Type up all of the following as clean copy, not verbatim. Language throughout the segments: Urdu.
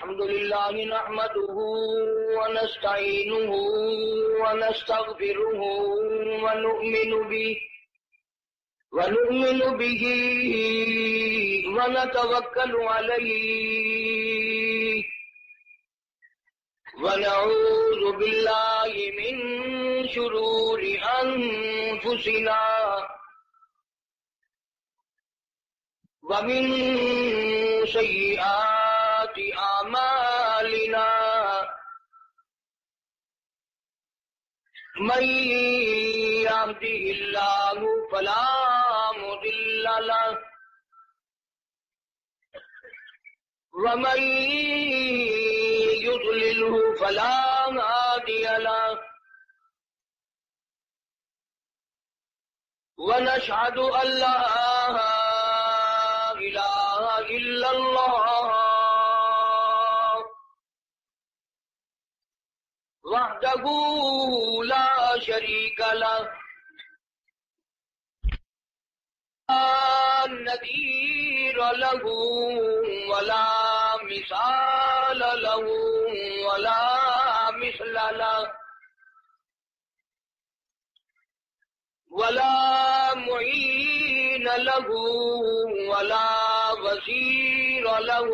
الحمد لله نحمده ونستعينه ونستغفره ونؤمن به ونتوكل عليه ونعوذ بالله من شرور أنفسنا ومن سيئات أعمالنا من يهده الله فلا مضل له ومن يضلله فلا هادي له ونشهد أن لا إله إلا الله وحده لا شريك له لا نظير له ولا مثال له ولا مثل له ولا معين له ولا وزير له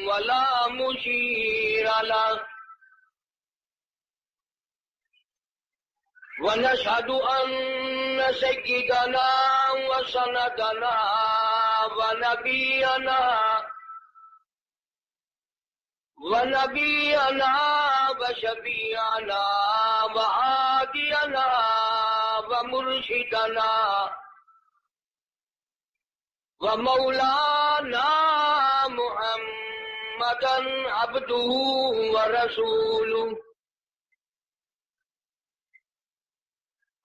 ولا مشير له ونشهد أن سيدنا وسندنا ونبينا وشفيعنا وهادينا ومرشدنا ومولانا محمدا عبده ورسوله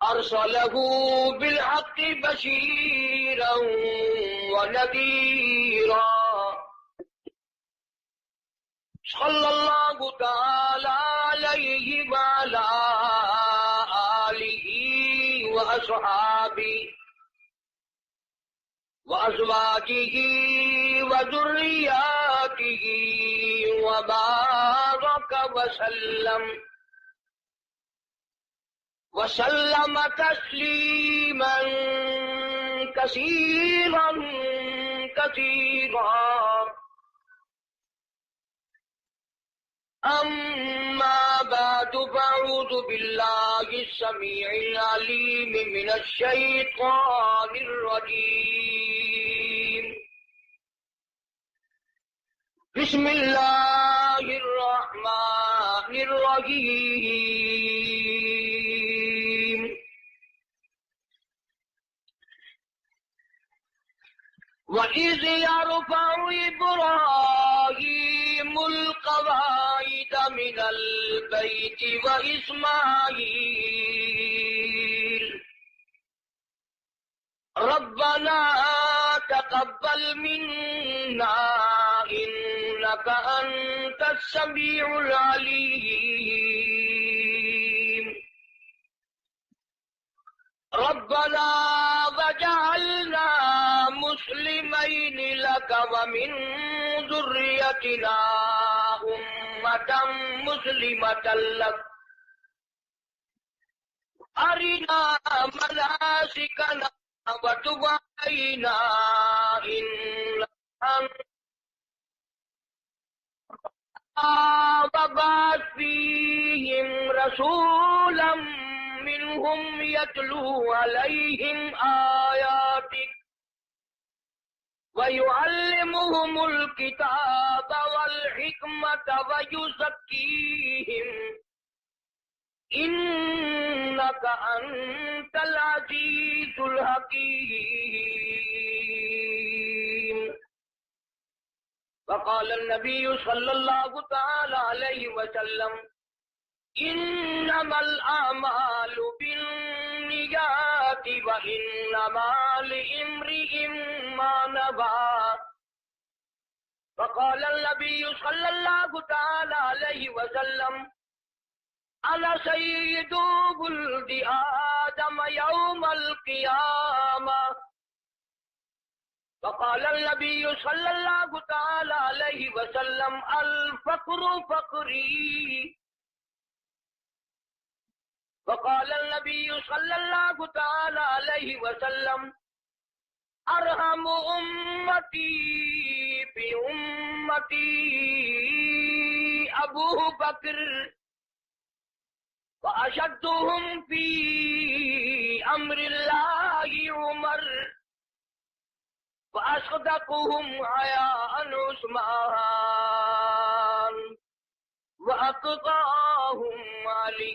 أرسله بالحق بشيرا ونذيرا صلى الله تعالى عليه وعلى آله وأصحابه وأزواجه وذرياته وبارك وسلم تسليما كثيرا كثيرا أما بعد فأعوذ بالله السميع العليم من الشيطان الرجيم بسم الله الرحمن الرحيم وَإِذْ يَرْفَعُ إِبْرَاهِيمُ الْقَوَاعِدَ مِنَ الْبَيْتِ وَإِسْمَاعِيلُ رَبَّنَا تَقَبَّلْ مِنَّا إِنَّكَ أَنْتَ السَّمِيعُ الْعَلِيمُ ربنا وجعلنا مسلمين لك ومن ذريتنا أمة مسلمة لك أرنا مناسكنا وتب علينا إنك أنت وبعث فيهم رسولا منهم يتلو عليهم آياتك ويعلمهم الكتاب والحكمة ويزكيهم إنك أنت العزيز الحكيم. وقال النبي صلى الله تعالى عليه وسلم إنما الأعمال بالنيات وإنما لامرئ ما نوى. وقال النبي صلى الله تعالى عليه وسلم أنا سيد ولد آدم يوم القيامة فقال النبی صلی اللہ تعالی علیہ وسلم الفقر فقری. فقال النبی صلی اللہ تعالی علیہ وسلم ارحم امتی بی امتی ابو بکر واشدهم فی امر اللہ عمر وأصدقهم حياء عثمان وأقطعهم علي.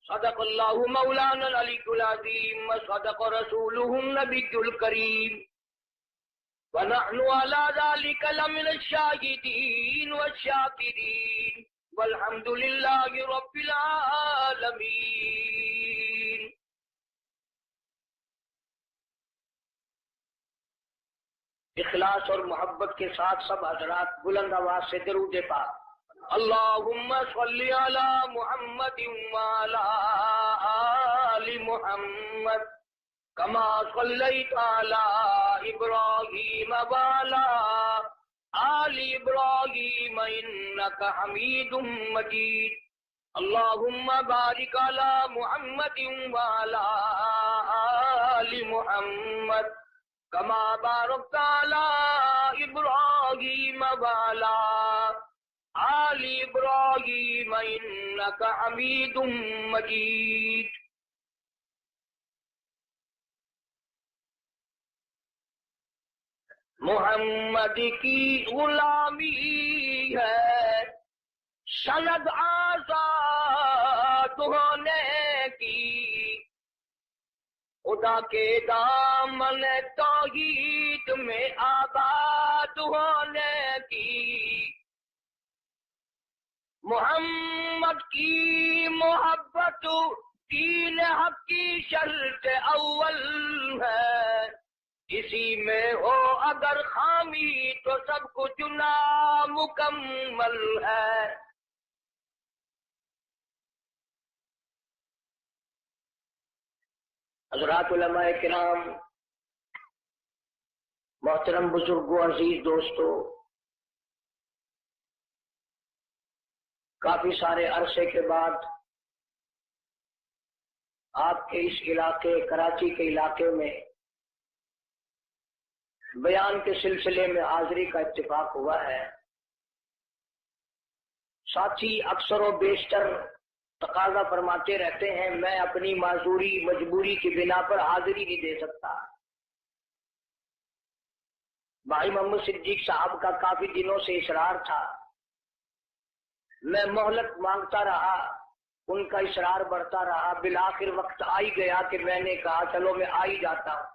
صدق الله مولانا العلي العظيم وصدق رسوله النبي الكريم ونحن على ذلك لمن الشاهدين والشاكرين والحمد لله رب العالمين. اخلاص اور محبت کے ساتھ سب حضرات بلند آواز سے درود پاک. اللہم صلی علی محمد وعلی آل محمد کما صلیت علی ابراہیم وعلی آل ابراہیم انک حمید مجید. اللہم بارک علی محمد وعلی آل محمد کما بارکت علی ابراہیم وعلی آل ابراہیم انک حمید مجید. محمد کی غلامی ہے سند آزاد ہونے کی، خدا کے دامن توحید میں آباد ہونے کی. محمد کی محبت دین حق کی شرط اول ہے، اسی میں ہو اگر خامی تو سب کچھ نامکمل ہے. حضرات علماء کرام، محترم بزرگوں، عزیز دوستو، کافی سارے عرصے کے بعد آپ کے اس علاقے کراچی کے علاقے میں بیان کے سلسلے میں حاضری کا اتفاق ہوا ہے. ساتھی اکثر و بیشتر تقاضا فرماتے رہتے ہیں میں اپنی معذوری مجبوری کی بنا پر حاضری نہیں دے سکتا. بھائی محمد صدیق صاحب کا کافی دنوں سے اصرار تھا، میں مہلت مانگتا رہا، ان کا اصرار بڑھتا رہا، بالآخر وقت آئی گیا کہ میں نے کہا چلو میں آ ہی جاتا ہوں.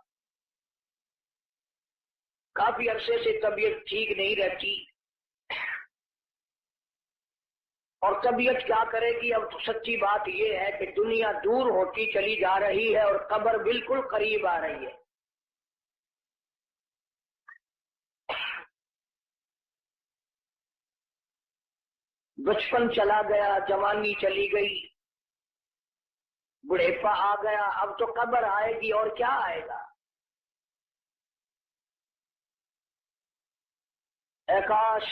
کافی عرصے سے طبیعت ٹھیک نہیں رہتی، اور طبیعت کیا کرے گی. اب تو سچی بات یہ ہے کہ دنیا دور ہوتی چلی جا رہی ہے اور قبر بالکل قریب آ رہی ہے. بچپن چلا گیا، جوانی چلی گئی، بڑھیپا آ گیا، اب تو قبر آئے گی اور کیا آئے گا. اے کاش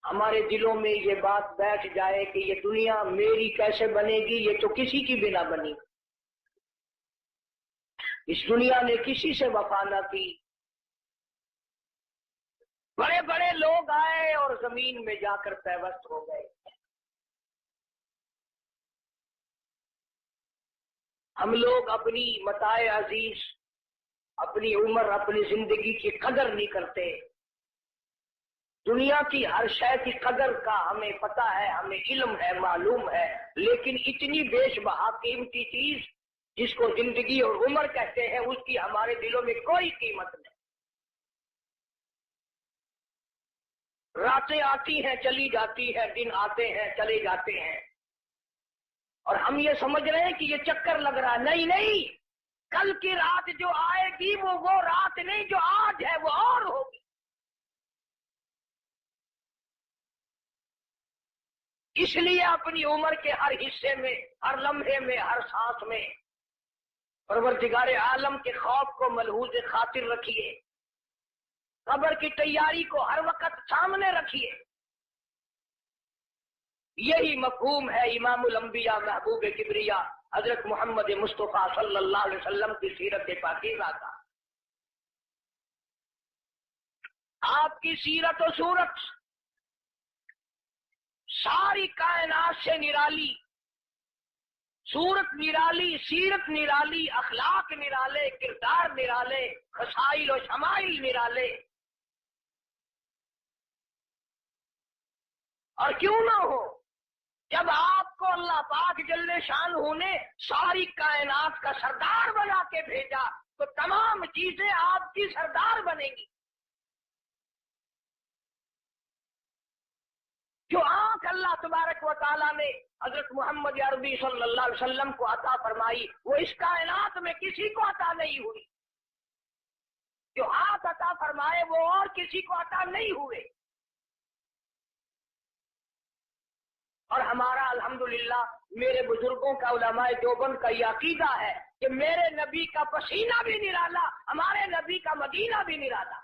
ہمارے دلوں میں یہ بات بیٹھ جائے کہ یہ دنیا میری کیسے بنے گی، یہ تو کسی کی بنا بنی. اس دنیا نے کسی سے وفا نہ کی. بڑے بڑے لوگ آئے اور زمین میں جا کر پیوست ہو گئے. ہم لوگ اپنی متاع عزیز، اپنی عمر، اپنی زندگی کی قدر نہیں کرتے. دنیا کی ہر شے کی قدر کا ہمیں پتہ ہے، ہمیں علم ہے، معلوم ہے، لیکن اتنی بیش بہا قیمتی چیز جس کو زندگی اور عمر کہتے ہیں اس کی ہمارے دلوں میں کوئی قیمت نہیں. راتیں آتی ہیں چلی جاتی ہیں، دن آتے ہیں چلے جاتے ہیں، اور ہم یہ سمجھ رہے ہیں کہ یہ چکر لگ رہا ہے. نہیں نہیں، کل کی رات جو آئے گی وہ رات نہیں جو آج ہے وہ اور ہوگی. اس لیے اپنی عمر کے ہر حصے میں، ہر لمحے میں، ہر سانس میں پروردگار عالم کے خوف کو ملحوظ خاطر رکھیے، قبر کی تیاری کو ہر وقت سامنے رکھیے۔ یہی مفہوم ہے امام الانبیاء محبوب کبریا حضرت محمد مصطفیٰ صلی اللہ علیہ وسلم کی سیرت پاکیزہ کا۔ آپ کی سیرت و صورت ساری کائنات سے نرالی، صورت نرالی، سیرت نرالی، اخلاق نرالے، کردار نرالے، خصائل و شمائل نرالے۔ اور کیوں نہ ہو، جب آپ کو اللہ پاک جل شانہ نے ساری کائنات کا سردار بنا کے بھیجا تو تمام چیزیں آپ کی سردار بنیں گی۔ جو آنکھ اللہ تبارک و تعالیٰ نے حضرت محمد عربی صلی اللہ علیہ وسلم کو عطا فرمائی، وہ اس کائنات میں کسی کو عطا نہیں ہوئی۔ جو ہاتھ عطا فرمائے وہ اور کسی کو عطا نہیں ہوئے۔ اور ہمارا الحمدللہ میرے بزرگوں کا، علماء دیوبند کا یہ عقیدہ ہے کہ میرے نبی کا پسینہ بھی نرالا، ہمارے نبی کا مدینہ بھی نرالا،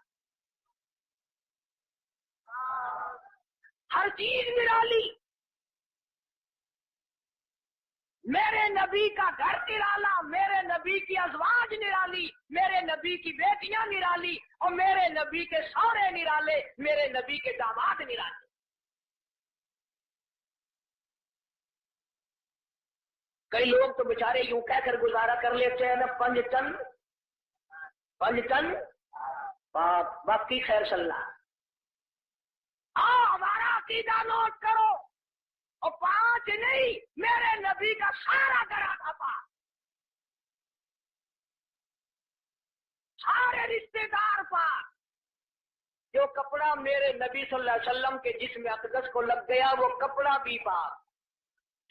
ہر چیز نرالی۔ میرے نبی کا گھر نرالا، میرے نبی کی ازواج نرالی، میرے نبی کی بیٹیاں نرالی، اور میرے نبی کے سورے نرالے، میرے نبی کے داماد نرالے۔ کئی لوگ تو بیچارے یوں کہہ کر گزارا کر لیتے ہیں نا، 5 ٹن باقی خیر صلی اللہ۔ ہمارا عقیدہ نوٹ کرو، اور 5 نہیں، میرے نبی کا سارا گھرا تھا پاک، سارے رشتے دار پاک۔ جو کپڑا میرے نبی صلی اللہ علیہ وسلم کے جسم اقدس کو لگ گیا وہ کپڑا بھی پاک،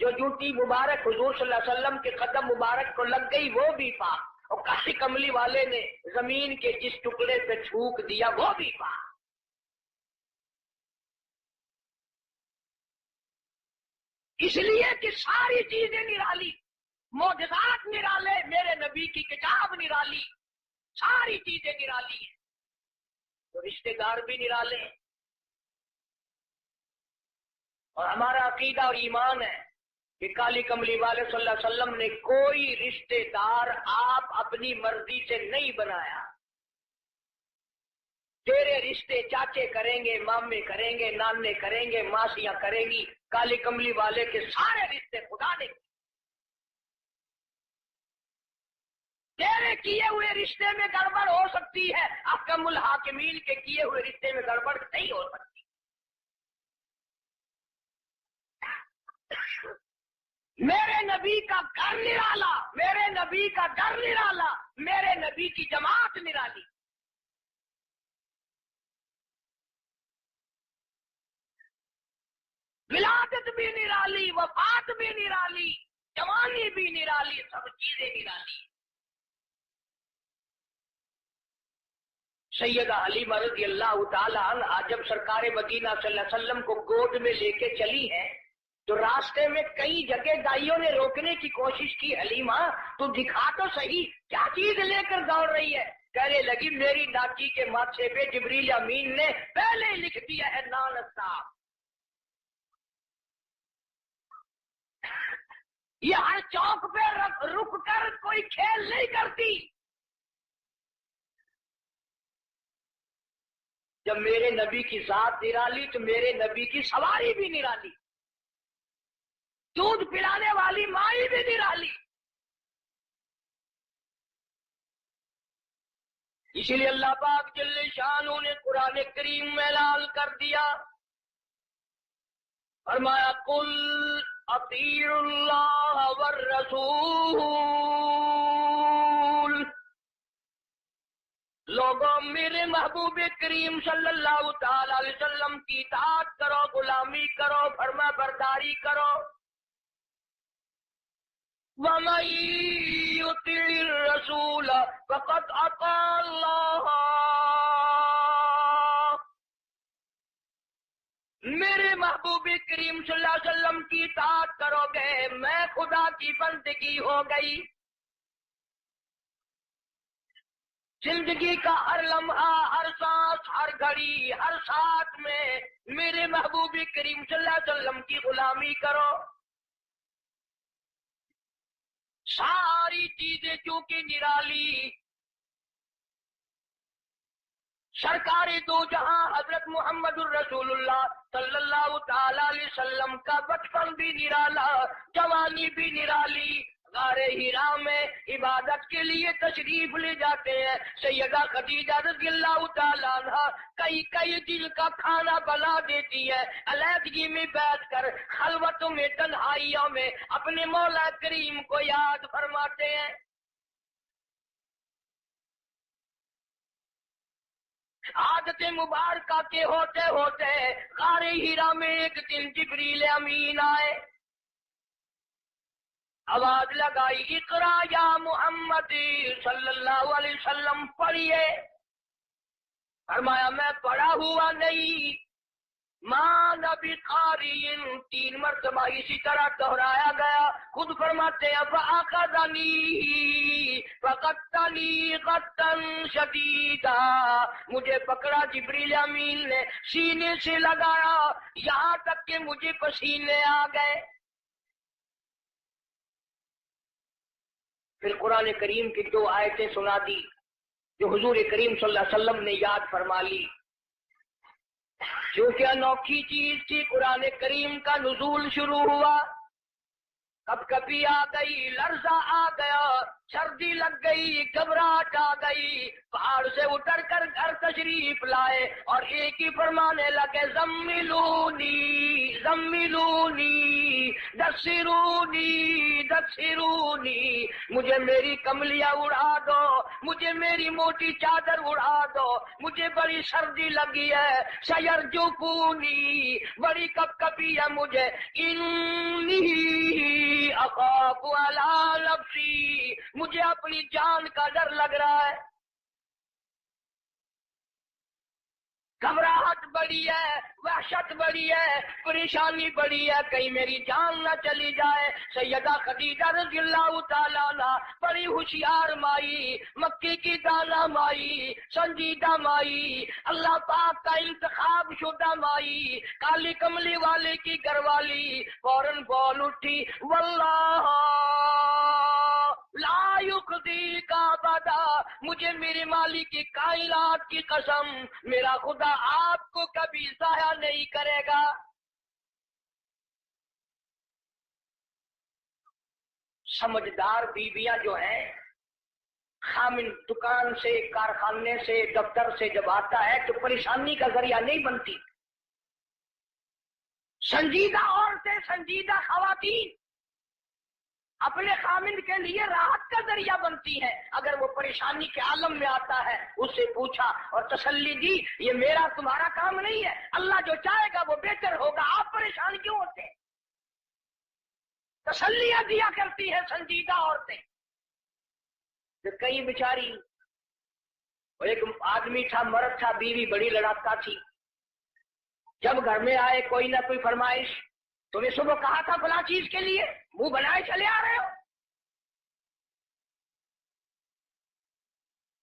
جو جوتی مبارک حضور صلی اللہ علیہ وسلم کے قدم مبارک کو لگ گئی وہ بھی پاک، اور کاشی کملی والے نے زمین کے جس ٹکڑے پہ تھوک دیا وہ بھی پاک۔ اس لیے کہ ساری چیزیں نرالی، معجزات نرالے، میرے نبی کی کتاب نرالی، ساری چیزیں نرالی ہیں، تو رشتے دار بھی نرالے ہیں۔ اور ہمارا عقیدہ اور ایمان ہے کہ کالی کملی والے صلی اللہ علیہ وسلم نے کوئی رشتے دار آپ اپنی مرضی سے نہیں بنایا۔ تیرے رشتے چاچے کریں گے، مامے کریں گے، نانے کریں گے، ماسیاں کریں گی، کالی کملی والے کے سارے رشتے خدا نے۔ تیرے کیے ہوئے رشتے میں گڑبڑ ہو سکتی ہے، احکم الحاکمین کے کیے ہوئے رشتے میں گڑبڑ نہیں ہو سکتی۔ میرے نبی کا گھر نرالا، میرے نبی کا در نرالا، میرے نبی کی جماعت نرالی۔ ولادت بھی نرالی، وفات بھی نرالی، جوانی بھی نرالی، سب چیزیں نرالی۔ سیدہ حلیمہ رضی اللہ تعالی عنہا جب سرکار مدینہ صلی اللہ علیہ وسلم کو گود میں لے کے چلی ہیں تو راستے میں کئی جگہ دائیوں نے روکنے کی کوشش کی، حلیمہ تو دکھا تو صحیح کیا چیز لے کر دوڑ رہی ہے؟ کہنے لگی میری ناکی کے ماتھے پہ جبریل امین نے پہلے ہی لکھ دیا ہے نانستاب۔ یہ ہر چوک پہ رک کر کوئی کھیل نہیں کرتی۔ جب میرے نبی کی ذات نرالی تو میرے نبی کی سواری بھی نرالی، دودھ پلانے والی مائی بھی نرالی۔ اسی لیے اللہ پاک جل شانہ نے قرآن کریم میں اعلان کر دیا، فرمایا قل اطیعوا اللہ والرسول، لوگوں میرے محبوب کریم صلی اللہ تعالی علیہ وسلم کی اطاعت کرو، غلامی کرو، فرما برداری کرو۔ وَمَن يُطِعِ الرَّسُولَ فَقَدْ أَطَاعَ اللَّهَ، میرے محبوب کریم صلی اللہ علیہ وسلم کی اطاعت کرو گے میں خدا کی بندگی ہو گئی۔ زندگی کا ہر لمحہ، ہر سانس، ہر گھڑی، ہر ساتھ میں میرے محبوب کریم صلی اللہ علیہ وسلم کی غلامی کرو. ساری چیزیں چونکہ نرالی، سرکار دو جہاں حضرت محمد الرسول اللہ صلی اللہ تعالی علیہ وسلم کا بچپن بھی نرالا، جوانی بھی نرالی. غار ہرا میں عبادت کے لیے تشریف لے جاتے ہیں. سیدہ خدیجہ رضی اللہ تعالیٰ عنہ کئی دن کا کھانا بنا دیتی ہے، علیحدگی میں بیٹھ کر خلوتوں میں، تنہائیوں میں اپنے مولا کریم کو یاد فرماتے ہیں. عادت مبارکہ کے ہوتے ہوتے غار ہرا میں ایک دن جبریل امین آئے، آواز لگائی، اقرا یا محمد صلی اللہ علیہ وسلم، پڑھیے. فرمایا میں پڑھا ہوا نہیں. ماں نبی قاری، 3 مرتبہ اسی طرح دہرایا گیا. خود فرماتے ہیں فاخذنی فقتنی قتا شدیدا، مجھے پکڑا جبریل امین نے، سینے سے لگایا یہاں تک کہ مجھے پسینے آ گئے. پھر قرآن کریم کی 2 آیتیں سنا دی جو حضور کریم صلی اللہ علیہ وسلم نے یاد فرما لی. جو کہ انوکھی چیز تھی، قرآن کریم کا نزول شروع ہوا. کب کبھی آ گئی، لرزہ آ گیا، سردی لگ گئی، گھبراہٹ آ گئی. پہاڑ سے اتر کر گھر تشریف لائے اور ایک ہی فرمانے لگے، زملونی زملونی دثرونی دثرونی، مجھے میری کملیاں اڑا دو، مجھے میری موٹی چادر اڑا دو، مجھے بڑی سردی لگی ہے. سیرجفونی، بڑی کپ کپی ہے مجھے. انی اخاف علی نفسی، مجھے اپنی جان کا ڈر لگ رہا ہے. گھبراہٹ بڑی ہے، وحشت بڑی ہے، پریشانی بڑی ہے، کہیں میری جان نہ چلی جائے. سیدہ خدیجہ رضی اللہ تعالیٰ عنہ بڑی ہوشیار مائی، مکی کی دانا مائی، سنجیدہ مائی، اللہ پاک کا انتخاب شدہ مائی، کالی کملی والے کی گھر والی، فوراً بول اٹھی، واللہ لا یخزی کا ابدا، مجھے میرے مالک کی کائنات کی قسم، میرا خدا آپ کو کبھی ضائع نہیں کرے گا. سمجھدار بیویاں جو ہیں، خامن دکان سے، کارخانے سے، دفتر سے جب آتا ہے تو پریشانی کا ذریعہ نہیں بنتی. سنجیدہ عورتیں، سنجیدہ خواتین اپنے خامن کے لیے راحت کا ذریعہ بنتی ہے. اگر وہ پریشانی کے عالم میں آتا ہے، اس سے پوچھا اور تسلی دی، یہ میرا تمہارا کام نہیں ہے، اللہ جو چاہے گا وہ بہتر ہوگا، آپ پریشان کیوں ہوتے ہیں؟ تسلیاں دیا کرتی ہے سنجیدہ عورتیں. کئی بیچاری، ایک آدمی تھا، مرد تھا، بیوی بڑی لڑاکا تھی. جب گھر میں آئے کوئی نہ کوئی فرمائش، تمہیں صبح کہا تھا فلاں چیز کے لیے، منہ بنائے چلے آ رہے ہو.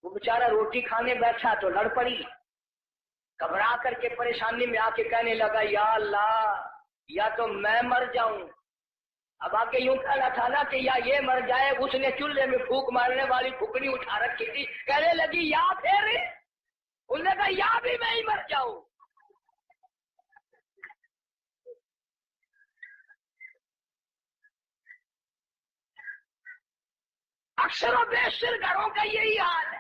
وہ بیچارہ روٹی کھانے بیٹھا تو لڑ پڑی، گھبرا کر کے پریشانی میں آ کے کہنے لگا، یا اللہ، یا تو میں مر جاؤں. اب آ کے یوں کہنا تھا نا کہ یا یہ مر جائے. اس نے چولہے میں پھونک مارنے والی پھکنی اٹھا رکھی تھی، کہنے لگی یا پھر، انہوں نے کہا یا بھی میں ہی مر جاؤں. اکثر و بیشتر گھروں کا یہی حال ہے.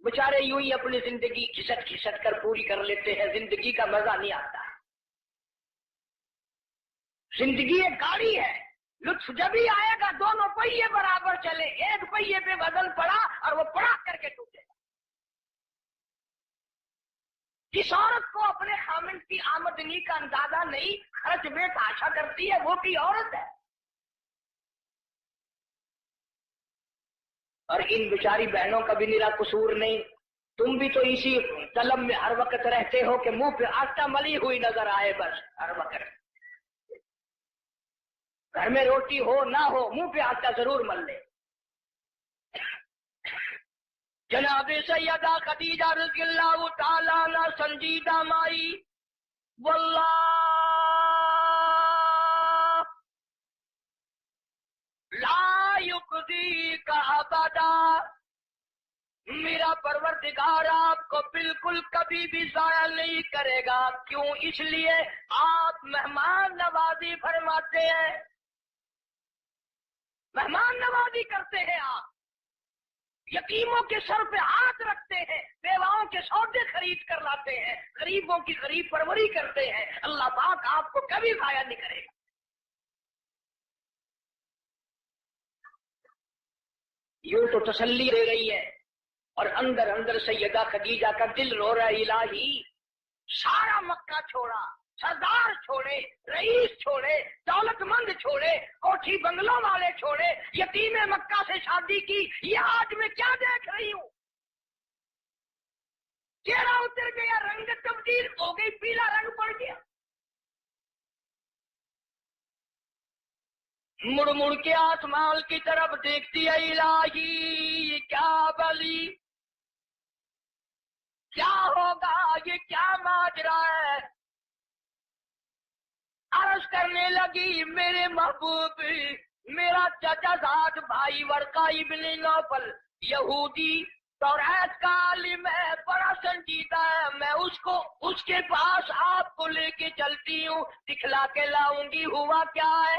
بیچارے یوں ہی اپنی زندگی کھسٹ کھسٹ کر پوری کر لیتے ہیں، زندگی کا مزہ نہیں آتا. زندگی ایک گاڑی ہے، لطف جب ہی آئے گا دونوں پہیے برابر چلے. ایک پہیے پہ وزن پڑا اور وہ پڑا کر کے ٹوٹے. جس عورت کو اپنے خامن کی آمدنی کا اندازہ نہیں، خرچ میں تاشا کرتی ہے، وہ کی عورت ہے. اور ان بیچاری بہنوں کا بھی میرا قصور نہیں. تم بھی تو اسی طلب میں ہر وقت رہتے ہو کہ منہ پہ آٹا ملی ہوئی نظر آئے، بس ہر وقت. گھر میں روٹی ہو نہ ہو، منہ پہ آٹا ضرور مل لے. جناب سیدہ خدیجہ رضی اللہ تعالیٰ عنہ سنجیدہ مائی، واللہ لا یخزیک ابدا، میرا پروردگار آپ کو بالکل کبھی بھی ضائع نہیں کرے گا۔ کیوں؟ اس لیے آپ مہمان نوازی فرماتے ہیں، مہمان نوازی کرتے ہیں، آپ یتیموں کے سر پہ ہاتھ رکھتے ہیں، بیواؤں کے سودے خرید کر لاتے ہیں، غریبوں کی غریب پروری کرتے ہیں۔ اللہ پاک آپ کو کبھی ضائع نہیں کرے گا۔ یوں تو تسلی دے رہی ہے، اور اندر اندر سیدہ خدیجہ کا دل رو رہا ہے، الہی سارا مکہ چھوڑا، سردار چھوڑے، رئیس چھوڑے، دولت مند چھوڑے، کوٹھی بنگلوں والے چھوڑے، یتیم مکہ سے شادی کی، یہ آج میں کیا دیکھ رہی ہوں؟ چہرہ اتر گیا، رنگ تبدیل ہو گئی، پیلا رنگ پڑ گیا۔ مڑ مڑ کے آسمان کی طرف دیکھتی ہے، الہی یہ کیا بلی، کیا ہوگا، یہ کیا ماجرا ہے؟ عرض کرنے لگی، میرے محبوب، میرا چچا زاد بھائی ورقہ ابن نوفل یہودی توریت کا عالم ہے، بڑا سنجیدہ ہے، میں اس کے پاس آپ کو لے کے چلتی ہوں، دکھلا کے لاؤں گی ہوا کیا ہے۔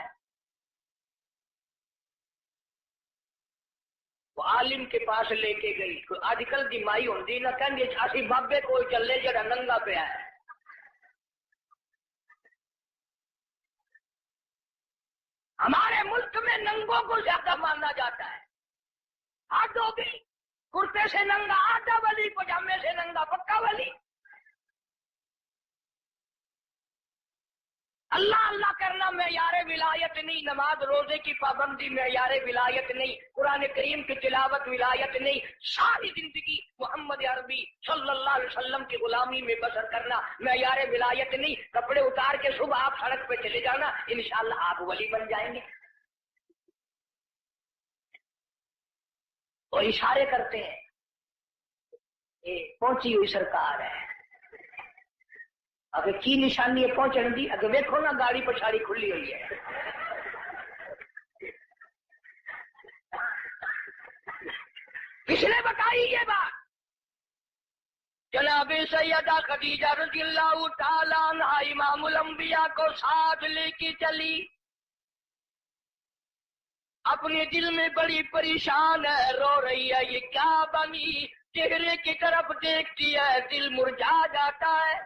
وہ عالم کے پاس لے کے گئی۔ آج کل دی مائی ہوندی نہ کہندی اسی بابے کوئی چلے جڑا ننگا پیا ہے۔ ہمارے ملک میں ننگوں کو زیادہ مانا جاتا ہے۔ آٹو بھی کرتے سے ننگا آٹا ولی، پجامے سے ننگا پکا ولی۔ اللہ اللہ کرنا معیار ولایت نہیں، نماز روزے کی پابندی معیار ولایت نہیں، قرآن کریم کی تلاوت ولایت نہیں، ساری زندگی محمد عربی صلی اللہ علیہ وسلم کی غلامی میں بسر کرنا معیار ولایت نہیں۔ کپڑے اتار کے صبح آپ سڑک پہ چلے جانا، انشاءاللہ آپ ولی بن جائیں گے۔ اور اشارے کرتے ہیں، یہ پہنچی ہوئی سرکار ہے، اگر کی نشانی ہے پہنچن دی، اگر ویکھو نا گاڑی پچھاڑی کھلی ہوئی ہے۔ کس نے بتائی یہ بات؟ جناب سیدہ خدیجہ رضی اللہ تعالیٰ عنہ امام الانبیاء کو ساتھ لے کے چلی، اپنے دل میں بڑی پریشان ہے، رو رہی ہے، یہ کیا بنی؟ چہرے کی طرف دیکھتی ہے، دل مرجھا جاتا ہے۔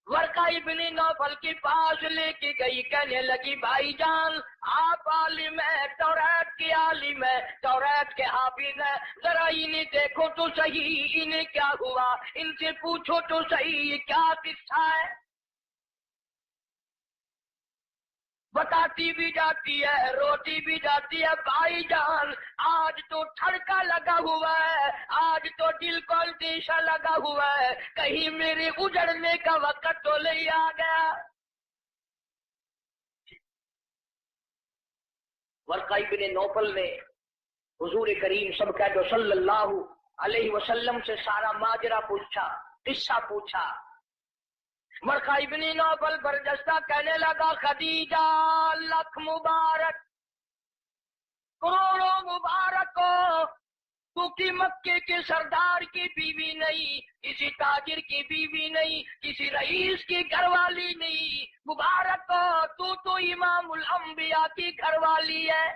ورقہ ابن نوفل کے پاس لے کے گئی، کہنے لگی، بھائی جان آپ عالم ہے، توریت کے عالم ہے، توریت کے حافظ ہے، ذرا انہیں دیکھو تو صحیح، انہیں کیا ہوا، ان سے پوچھو تو صحیح، یہ کیا قصہ ہے؟ بتاتی بھی جاتی ہے، روتی بھی جاتی ہے، بھائی جان آج تو ٹھڑکا لگا ہوا ہے، آج تو دل کو اندیشہ لگا ہوا ہے، کہیں میرے اجڑنے کا وقت تو نہیں آ گیا۔ ورقہ ابن نوفل نے حضور کریم سب کہہ دو صلی اللہ علیہ وسلم سے سارا ماجرا پوچھا، قصہ پوچھا۔ ورقہ ابن نوفل برجستہ کہنے لگا، خدیجہ لاکھ مبارک، کروڑوں مبارک ہو، تو کی مکے کے سردار کی بیوی نہیں، کسی تاجر کی بیوی نہیں، کسی رئیس کی گھر والی نہیں، مبارک ہو، تو امام الانبیاء کی گھر والی ہے،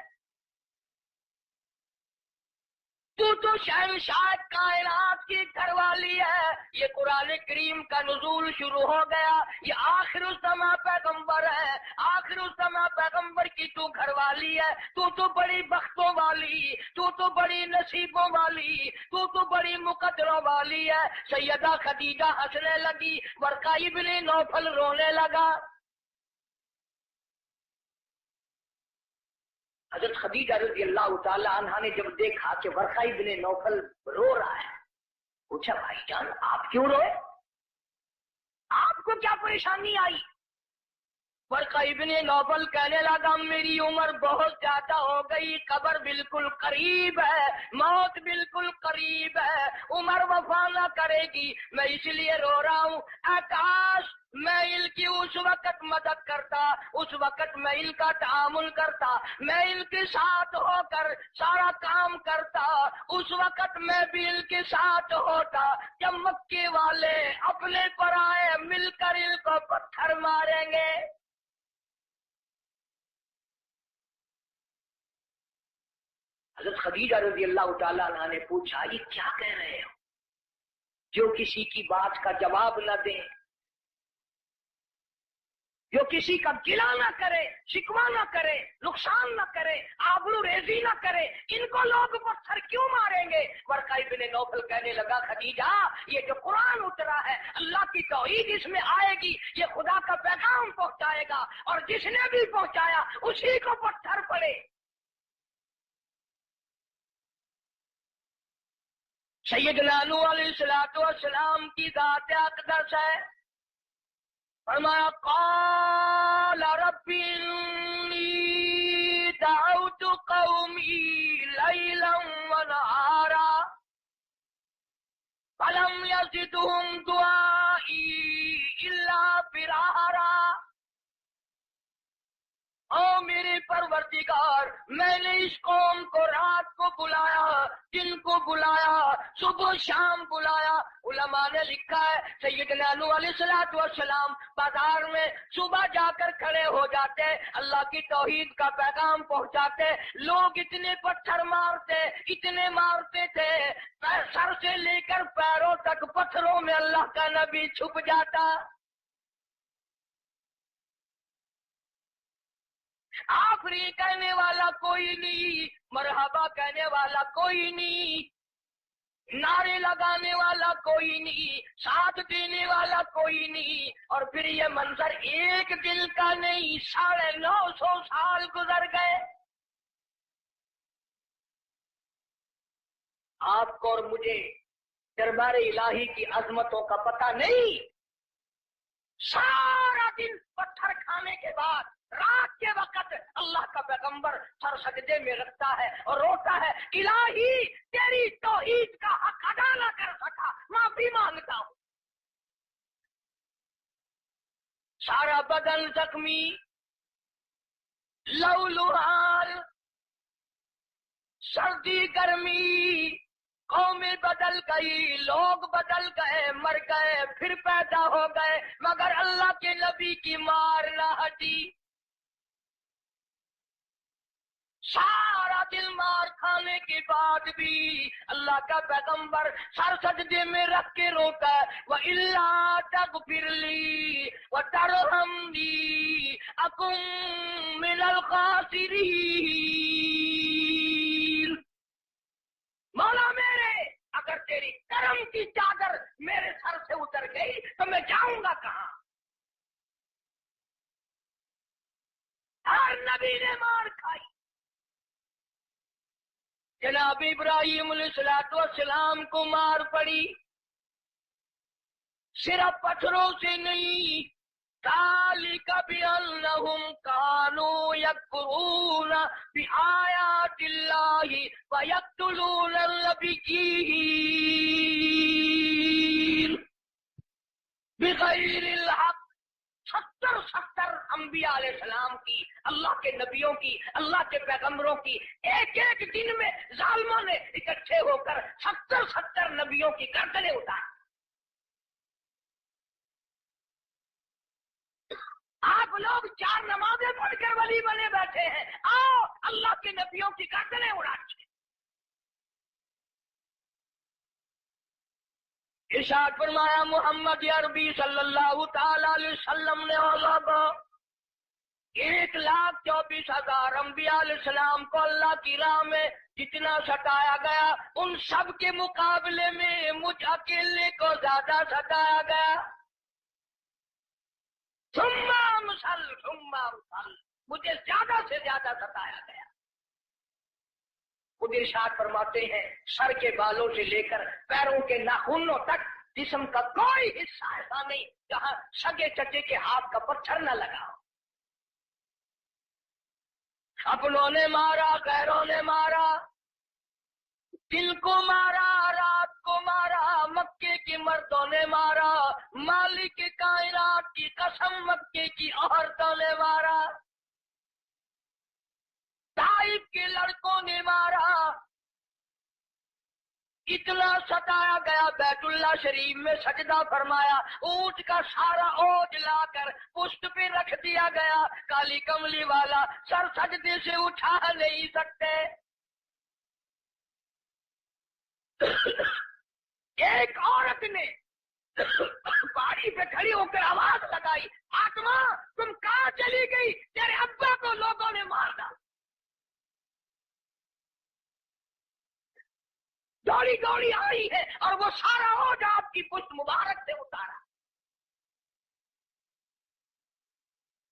تو شہنشاہ کائنات کی گھر والی ہے۔ یہ قرآن کریم کا نزول شروع ہو گیا، یہ آخر الزماں پیغمبر ہے، آخر الزماں پیغمبر کی تو گھر والی ہے، تو بڑی بختوں والی، تو بڑی نصیبوں والی، تو بڑی مقدروں والی ہے۔ سیدہ خدیجہ ہنسنے لگی، ورقہ ابن نوفل رونے لگا۔ حضرت خدیجہ رضی اللہ تعالی عنہ نے جب دیکھا کہ ورقہ ابن نوفل رو رہا ہے، پوچھا، بھائی جان آپ کیوں روئے؟ آپ کو کیا پریشانی آئی؟ ورقہ ابن نوفل کہنے لگا میری عمر بہت زیادہ ہو گئی، قبر بالکل قریب ہے، موت بالکل قریب ہے، عمر وفا نہ کرے گی، میں اس لیے رو رہا ہوں۔ اے کاش میں ان کی اس وقت مدد کرتا، اس وقت میں ان کا تعامل کرتا، میں ان کے ساتھ ہو کر سارا کام کرتا، اس وقت میں بھی ان کے ساتھ ہوتا جب مکے والے اپنے پر آئے مل کر ان کو پتھر ماریں گے۔ حضرت خدیجہ رضی اللہ تعالیٰ عنہ نے پوچھا یہ کیا کہہ رہے ہو جو کسی کی بات کا جواب نہ دیں، جو کسی کا گلہ نہ کرے، شکوہ نہ کرے، نقصان نہ کرے، آبرو ریزی نہ کرے، ان کو لوگ پتھر کیوں ماریں گے؟ ورقہ ابن نوفل کہنے لگا خدیجہ یہ جو قرآن اترا ہے اللہ کی توحید اس میں آئے گی، یہ خدا کا پیغام پہنچائے گا، اور جس نے بھی پہنچایا اسی کو پتھر پڑے۔ سیدنا نوح علیہ السلام کی ذات اقدس ہے، فرمایا قال رب انی دعوت قومی لیلا ونہارا فلم یزدہم دعائی الا فرارا۔ او میرے پروردگار میں نے اس قوم کو رات کو بلایا، دن کو بلایا، صبح شام بلایا۔ علماء نے لکھا ہے سیدنا نوح علیہ السلام بازار میں صبح جا کر کھڑے ہو جاتے، اللہ کی توحید کا پیغام پہنچاتے، لوگ اتنے پتھر مارتے، اتنے مارتے تھے، سر سے لے کر پیروں تک پتھروں میں اللہ کا نبی چھپ جاتا۔ آفری کہنے والا کوئی نہیں، مرحبا کہنے والا کوئی نہیں، نعرے لگانے والا کوئی نہیں، ساتھ دینے والا کوئی نہیں، اور پھر یہ منظر ایک دن کا نہیں، 950 سال گزر گئے۔ آپ کو اور مجھے دربار الہی کی عظمتوں کا پتہ نہیں۔ سارا دن پتھر کھانے کے بعد رات کے وقت اللہ کا پیغمبر سر سجدے میں رکھتا ہے اور روتا ہے الہی تیری توحید کا حق ادا نہ کر سکا، معافی مانگتا ہوں۔ سارا بدن زخمی، لہولہال، سردی گرمی، قومیں بدل گئی، لوگ بدل گئے، مر گئے، پھر پیدا ہو گئے، مگر اللہ کے نبی کی مار نہ ہٹی۔ سارا دل مار کھانے کے بعد بھی اللہ کا پیغمبر سر سجدے میں رکھ کے روتا ہے وَإِلَّا تَغْفِرْ لِي وَتَرْحَمْنِي أَكُن مِّنَ الْخَاسِرِينَ۔ مولا میرے اگر تیری کرم کی چادر میرے سر سے اتر گئی تو میں جاؤں گا کہاں؟ ہر نبی نے مار کھائی، جناب ابراہیم علیہ السلام کو مار پڑی، صرف پتھروں سے نہیں، ذالک بأنہم کانوا یکفرون بآیات اللہ ویقتلون النبیین بغیر الحق۔ 70 انبیاء علیہ السلام کی، اللہ کے نبیوں کی، اللہ کے پیغمبروں کی ایک ایک دن میں ظالموں نے اکٹھے ہو کر 70 نبیوں کی گردنیں اتاری۔ آپ لوگ 4 نمازیں پڑھ کر ولی بنے بیٹھے ہیں، آؤ اللہ کے نبیوں کی گردنیں اڑاتے۔ ارشاد فرمایا محمد عربی صلی اللہ تعالی علیہ وسلم نے 1,24,000 انبیاء علیہ السلام کو اللہ کی راہ میں جتنا ستایا گیا ان سب کے مقابلے میں مجھ اکیلے کو زیادہ ستایا گیا۔ ثم مجھے زیادہ سے زیادہ ستایا گیا۔ خود ارشاد فرماتے ہیں سر کے بالوں سے لے کر پیروں کے ناخنوں تک جسم کا کوئی حصہ ایسا نہیں جہاں سگے چچے کے ہاتھ کا پتھر نہ لگا ہو۔ اپنوں نے مارا، غیروں نے مارا، دن کو مارا، رات کو مارا، مکے کی مردوں نے مارا، مالک کائنات کی قسم مکے کی عورتوں نے مارا، طائف کے لڑکوں نے مارا، اتنا ستایا گیا بیت اللہ شریف میں سجدہ فرمایا، اونٹ کا سارا اوج لا کر پشت پہ رکھ دیا گیا، کالی کملی والا سر سجدے سے اٹھا نہیں سکتے۔ ایک عورت نے پہاڑی پہ کھڑی ہو کر آواز لگائی، آتما تم کہاں چلی گئی؟ تیرے ابا کو لوگوں نے مار ڈالا۔ دوڑی دوڑی آئی ہے اور وہ سارا اوج آپ کی پشت مبارک سے اتارا۔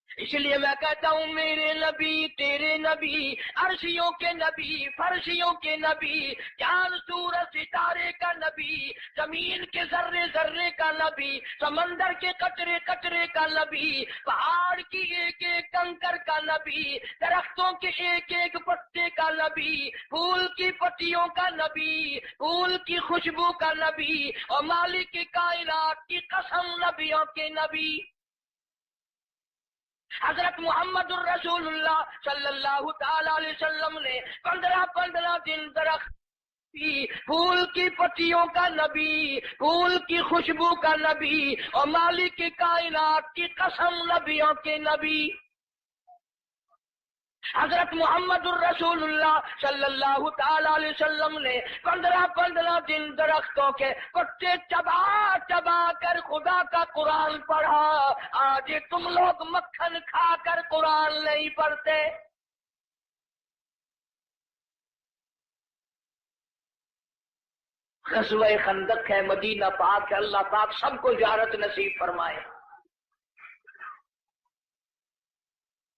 اس لیے میں کہتا ہوں میرے نبی تیرے نبی، عرشیوں کے نبی، فرشیوں کے نبی، چاند سورج ستارے کا نبی، زمین کے ذرے ذرے کا نبی، سمندر کے قطرے قطرے کا نبی، پہاڑ کی ایک ایک کنکر کا نبی، درختوں کے ایک ایک پتے کا نبی، پھول کی پتیوں کا نبی، پھول کی خوشبو کا نبی، اور مالک کائنات کی قسم نبیوں کے نبی حضرت محمد الرسول اللہ صلی اللہ تعالی علیہ وسلم نے 15 دن درخت کی، پھول کی پتیوں کا نبی، پھول کی خوشبو کا نبی، اور مالک کائنات کی قسم نبیوں کے نبی حضرت محمد الرسول اللہ صلی اللہ تعالی علیہ وسلم نے 15 دن درختوں کے پتے چبا چبا کر خدا کا قرآن پڑھا۔ آج تم لوگ مکھن کھا کر قرآن نہیں پڑھتے۔ غزوہ خندق ہے، مدینہ پاک ہے، اللہ پاک سب کو زیارت نصیب فرمائے۔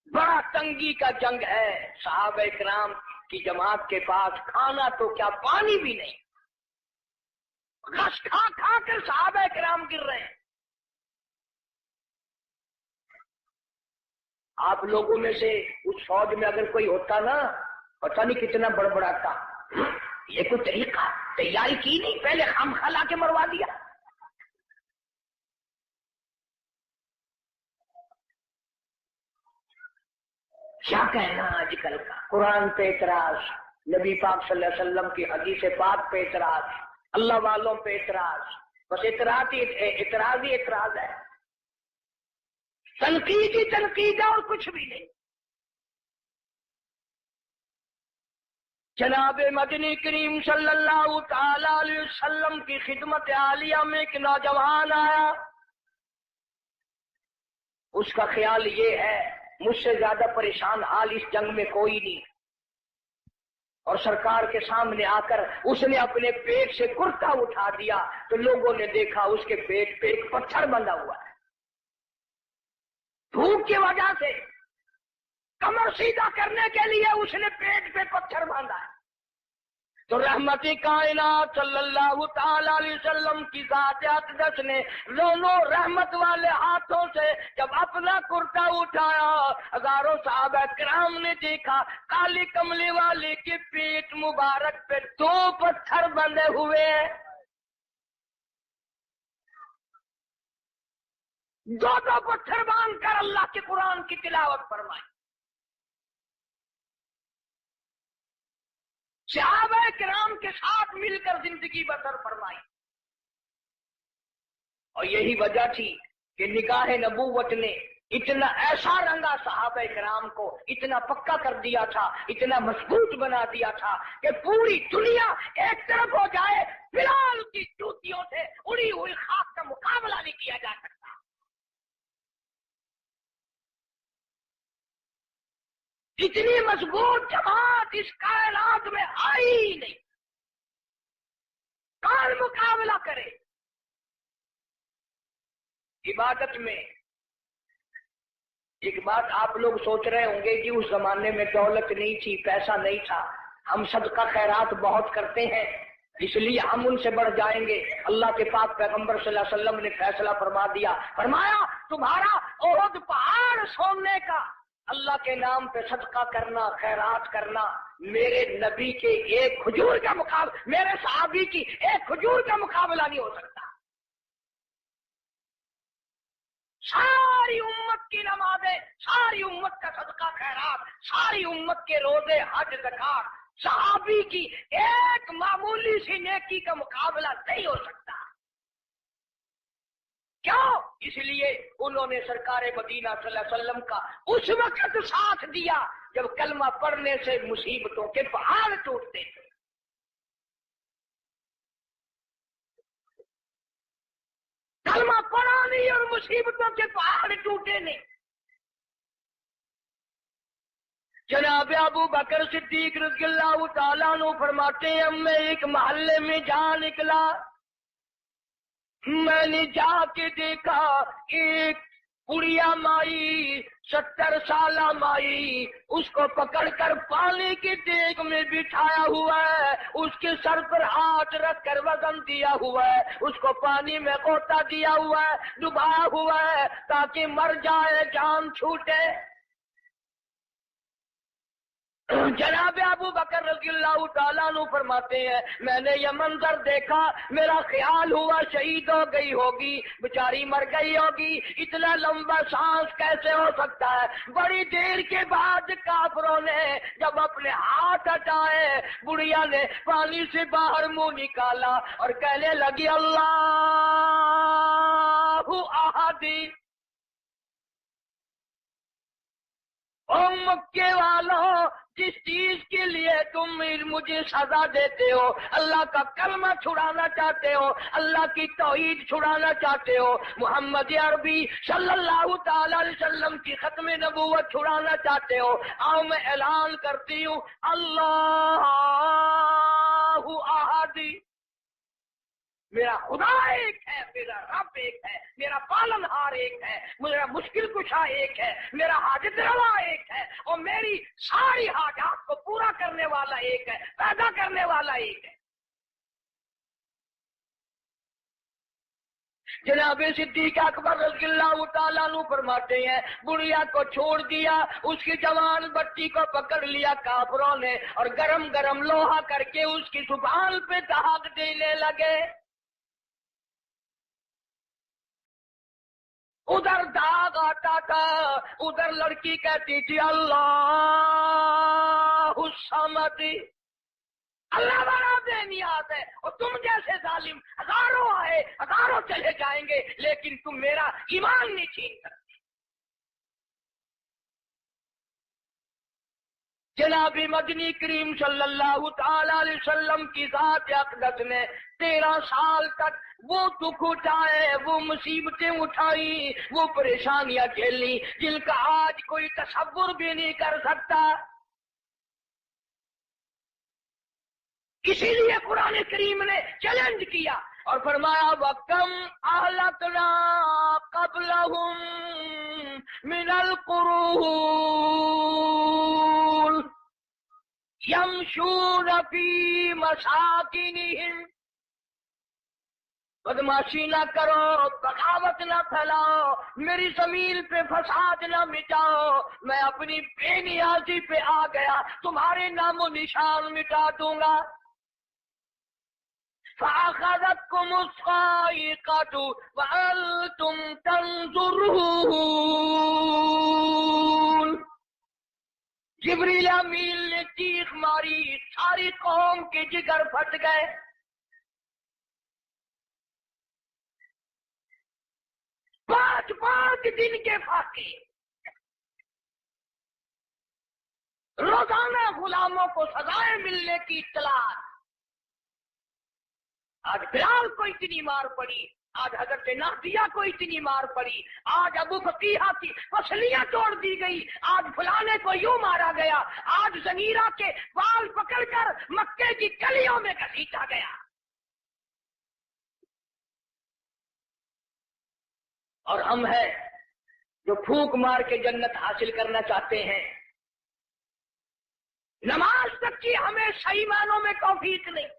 بڑا تنگی کا جنگ ہے، صحابہ کرام کی جماعت کے پاس کھانا تو کیا پانی بھی نہیں، گھاس کھا کھا کر صحابہ کرام گر رہے ہیں۔ آپ لوگوں میں سے اس فوج میں اگر کوئی ہوتا نا، پتہ نہیں کتنا بڑبڑاتا، یہ کوئی طریقہ تیاری کی نہیں، پہلے خام خلا کے مروا دیا۔ کیا کہنا آج کل کا، قرآن پہ اعتراض، نبی پاک صلی اللہ علیہ وسلم کی حدیث پاک پہ اعتراض، اللہ والوں پہ اعتراض، بس اعتراض ہی اعتراض ہے، تنقید ہی تنقید ہے اور کچھ بھی نہیں۔ جناب مدنی کریم صلی اللہ تعالی علیہ وسلم کی خدمت عالیہ میں ایک نوجوان آیا، اس کا خیال یہ ہے مجھ سے زیادہ پریشان حال اس جنگ میں کوئی نہیں، اور سرکار کے سامنے آ کر اس نے اپنے پیٹ سے کرتا اٹھا دیا تو لوگوں نے دیکھا اس کے پیٹ پہ ایک پتھر بندھا ہوا ہے، بھوک کی وجہ سے کمر سیدھا کرنے کے لیے اس نے پیٹ پہ پتھر باندھا ہے۔ تو رحمت کائنات صلی اللہ تعالی علیہ وسلم کی ذات اقدس نے دونوں رحمت والے ہاتھوں سے جب اپنا کرتا اٹھایا، ہزاروں صحابہ کرام نے دیکھا کالی کملی والے کے پیٹ مبارک پہ 2 پتھر بندھے ہوئے ہیں، 2 پتھر باندھ کر اللہ کے قرآن کی تلاوت فرمائی۔ صحابہ کرام کے ساتھ مل کر زندگی بسر فرمائی، اور یہی وجہ تھی کہ نگاہ نبوت نے اتنا ایسا رنگا صحابہ کرام کو، اتنا پکا کر دیا تھا، اتنا مضبوط بنا دیا تھا کہ پوری دنیا ایک طرف ہو جائے، بلال کی جوتیوں سے اڑی ہوئی خاک کا مقابلہ نہیں کیا جا سکتا۔ اتنی مضبوط جماعت اس کائنات میں آئی ہی نہیں، کون مقابلہ کرے؟ عبادت میں ایک بات آپ لوگ سوچ رہے ہوں گے کہ اس زمانے میں دولت نہیں تھی، پیسہ نہیں تھا، ہم صدقہ خیرات بہت کرتے ہیں اس لیے ہم ان سے بڑھ جائیں گے۔ اللہ کے پاک پیغمبر صلی اللہ علیہ وسلم نے فیصلہ فرما دیا، فرمایا تمہارا احد پہاڑ سونے کا اللہ کے نام پہ صدقہ کرنا، خیرات کرنا میرے نبی کے ایک کھجور کا مقابلہ، میرے صحابی کی ایک کھجور کا مقابلہ نہیں ہو سکتا۔ ساری امت کی نمازیں، ساری امت کا صدقہ خیرات، ساری امت کے روزے، حج، زکات، صحابی کی ایک معمولی سی نیکی کا مقابلہ نہیں ہو سکتا۔ کیوں؟ اس لیے انہوں نے سرکار مدینہ صلی اللہ علیہ وسلم کا اس وقت ساتھ دیا جب کلمہ پڑھنے سے مصیبتوں کے پہاڑ ٹوٹتے تھے۔ کلمہ پڑھا نہیں اور مصیبتوں کے پہاڑ ٹوٹے نہیں۔ جناب ابو بکر صدیق رضی اللہ تعالیٰ عنہ فرماتے ہیں میں ایک محلے میں جا نکلا، میں نے جا کے دیکھا ایک بڑھیا مائی، 70 سالہ مائی، اس کو پکڑ کر پانی کی دیگ میں بٹھایا ہوا ہے، اس کے سر پر ہاتھ رکھ کر وزن دیا ہوا ہے، اس کو پانی میں غوطہ دیا ہوا ہے، ڈبایا ہوا ہے تاکہ مر جائے، جان چھوٹے۔ جناب ابو بکر رضی اللہ تعالیٰ عنہ فرماتے ہیں میں نے یہ منظر دیکھا، میرا خیال ہوا شہید ہو گئی ہوگی، بیچاری مر گئی ہوگی، اتنا لمبا سانس کیسے ہو سکتا ہے۔ بڑی دیر کے بعد کافروں نے جب اپنے ہاتھ ہٹائے، بڑھیا نے پانی سے باہر منہ نکالا اور کہنے لگی اللہ احد، او مکے والوں، جس چیز کے لیے تم مجھے سزا دیتے ہو، اللہ کا کلمہ چھڑانا چاہتے ہو، اللہ کی توحید چھڑانا چاہتے ہو، محمد عربی صلی اللہ تعالی علیہ وسلم کی ختم نبوت چھڑانا چاہتے ہو، آؤ میں اعلان کرتی ہوں اللہ احد، میرا خدا ایک ہے، میرا رب ایک ہے، میرا پالن ہار ایک ہے، میرا مشکل کشا ایک ہے، میرا حاجت روا ایک ہے، اور میری ساری حاجات کو پورا کرنے والا ایک ہے، پیدا کرنے والا ایک ہے۔ جناب صدیق اکبر رضی اللہ تعالیٰ عنہ فرماتے ہیں بڑھیا کو چھوڑ دیا، اس کی جوان بچی کو پکڑ لیا کافروں نے اور گرم گرم لوہا کر کے اس کی زبان پہ داغ دینے لگے۔ ادھر داغ آتا تھا، ادھر لڑکی کہتی تھی اللہ الصمد، اللہ بڑا بے نیاز ہے، اور تم جیسے ظالم ہزاروں آئے ہزاروں چلے جائیں گے لیکن تم میرا ایمان نہیں چھین سکتے۔ جناب مدنی کریم صلی اللہ تعالی علیہ وسلم کی ذات اقدس نے 13 سال تک وہ دکھ اٹھائے، وہ مصیبتیں اٹھائی، وہ پریشانیاں جھیلی جن کا آج کوئی تصور بھی نہیں کر سکتا۔ اسی لیے قرآن کریم نے چیلنج کیا اور فرمایا وَكَمْ أَهْلَكْنَا قَبْلَهُمْ مِنَ الْقُرُونِ يَمْشُونَ فِي مَسَاكِنِهِمْ، بدماشی نہ کرو، بغاوت نہ پھیلاؤ، میری زمین پہ فساد نہ مٹاؤ، میں اپنی بے نیازی پہ آ گیا، تمہارے نام و نشان مٹا دوں گا۔ فَأَخَذَتْكُمُ الصَّاعِقَةُ وَأَنْتُمْ تَنْظُرُونَ، جبریل امین نے چیخ ماری، ساری قوم کے جگر پھٹ گئے۔ 5 دن کے فاقے، روزانہ غلاموں کو سزائیں ملنے کی اطلاع۔ آج بلال کو اتنی مار پڑی، آج حضرت نادیہ کو اتنی مار پڑی، آج ابو فقیہ کی پسلیاں توڑ دی گئی، آج فلانے کو یوں مارا گیا، آج زنیرہ کے بال پکڑ کر مکے کی گلیوں میں گھسیٹا گیا۔ اور ہم ہیں جو پھونک مار کے جنت حاصل کرنا چاہتے ہیں، نماز تک کی ہمیں صحیح معنوں میں توفیق نہیں۔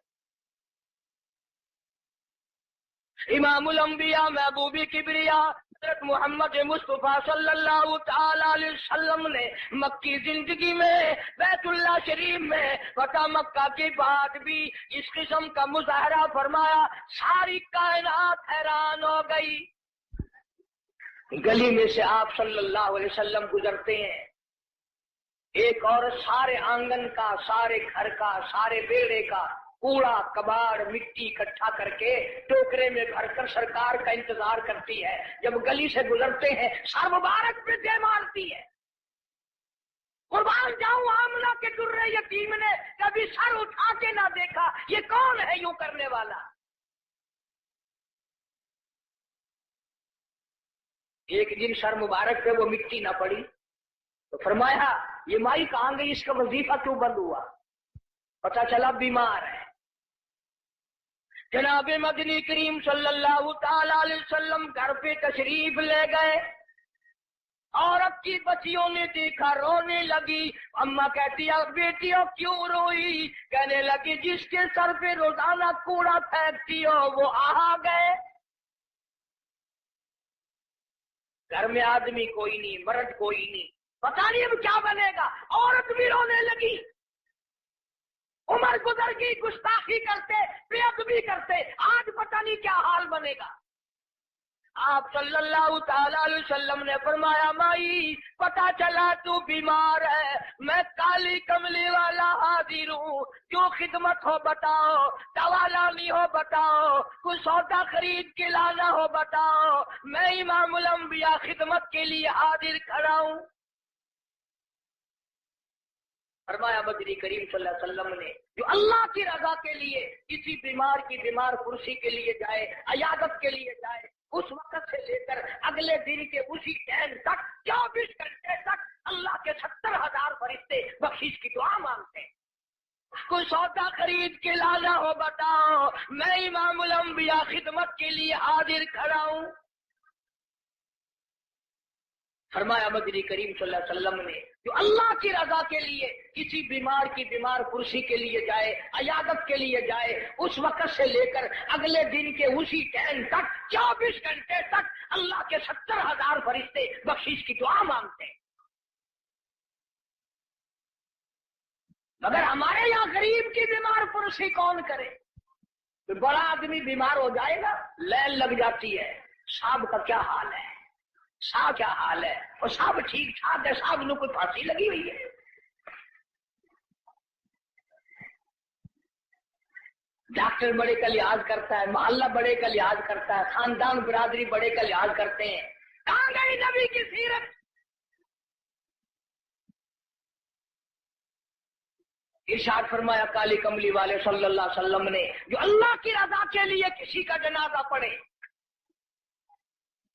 امام الانبیاء محبوب کبریا حضرت محمد مصطفیٰ صلی اللہ تعالی علیہ وسلم نے مکی زندگی میں بیت اللہ شریف میں فتح مکہ کے بعد بھی اس قسم کا مظاہرہ فرمایا، ساری کائنات حیران ہو گئی۔ گلی میں سے آپ صلی اللہ علیہ وسلم گزرتے ہیں، ایک عورت سارے آنگن کا، سارے گھر کا، سارے بیڑے کا کوڑا کباڑ مٹی اکٹھا کر کے ٹوکرے میں بھر کر سرکار کا انتظار کرتی ہے۔ جب گلی سے گزرتے ہیں سر مبارک پہ دے مارتی ہے۔ قربان جاؤں آمنہ کے درے یتیم نے کبھی سر اٹھا کے نہ دیکھا، یہ کون ہے یوں کرنے والا؟ ایک دن سر مبارک پہ وہ مٹی نہ پڑی تو فرمایا یہ مائی کہاں گئی، اس کا وظیفہ کیوں بند ہوا؟ پتہ چلا بیمار ہے۔ جناب مدنی کریم صلی اللہ تعالی علیہ وسلم گھر پہ تشریف لے گئے، عورت کی بچیوں نے دیکھا رونے لگی۔ اماں کہتی ہے بیٹیوں کیوں روئی؟ کہنے لگی جس کے سر پہ روزانہ کوڑا پھینکتی ہو وہ آ گئے۔ گھر میں آدمی کوئی نہیں، مرد کوئی نہیں، پتہ نہیں اب کیا بنے گا۔ عورت بھی رونے لگی۔ عمر گزر گئی، گستاخی کرتے، بے ادبی کرتے، آج پتہ نہیں کیا حال بنے گا۔ آپ صلی اللہ تعالی علیہ وسلم نے فرمایا مائی پتہ چلا تو بیمار ہے، میں کالی کملی والا حاضر ہوں، جو خدمت ہو بتاؤ، دوا لانی ہو بتاؤ، کوئی سودا خرید کے لانا ہو بتاؤ، میں امام الانبیاء خدمت کے لیے حاضر کھڑا ہوں۔ فرمایا مدنی کریم صلی اللہ علیہ وسلم نے جو اللہ کی رضا کے لیے کسی بیمار کی بیمار کرسی کے لیے جائے، عیادت کے لیے جائے، اس وقت سے لے کر اگلے دن کے اسی ٹائم تک 24 گھنٹے تک اللہ کے 70,000 فرشتے بخشش کی دعا مانگتے ہیں۔ کوئی سودا خرید کے لانا ہو بتاؤ، میں امام الانبیاء خدمت کے لیے حاضر کھڑا ہوں۔ فرمایا مدنی کریم صلی اللہ علیہ وسلم نے جو اللہ کی رضا کے لیے کسی بیمار کی بیمار کرسی کے لیے جائے، عیادت کے لیے جائے، اس وقت سے لے کر اگلے دن کے اسی ٹائم تک 24 گھنٹے تک اللہ کے 70,000 فرشتے بخشش کی دعا مانگتے ہیں۔ مگر ہمارے یہاں غریب کی بیمار کرسی کون کرے؟ تو بڑا آدمی بیمار ہو جائے گا، لائن لگ جاتی ہے، صاحب کا کیا حال ہے، صاحب کیا حال ہے، اور صاحب ٹھیک ٹھاک ہے، صاحب نے کوئی پھانسی لگی ہوئی ہے۔ ڈاکٹر بڑے کا لحاظ کرتا ہے، محلہ بڑے کا لحاظ کرتا ہے، خاندان برادری بڑے کا لحاظ کرتے ہیں۔ کہاں گئی نبی کی سیرت؟ ارشاد فرمایا کالی کملی والے صلی اللہ علیہ وسلم نے جو اللہ کی رضا کے لیے کسی کا جنازہ پڑھے،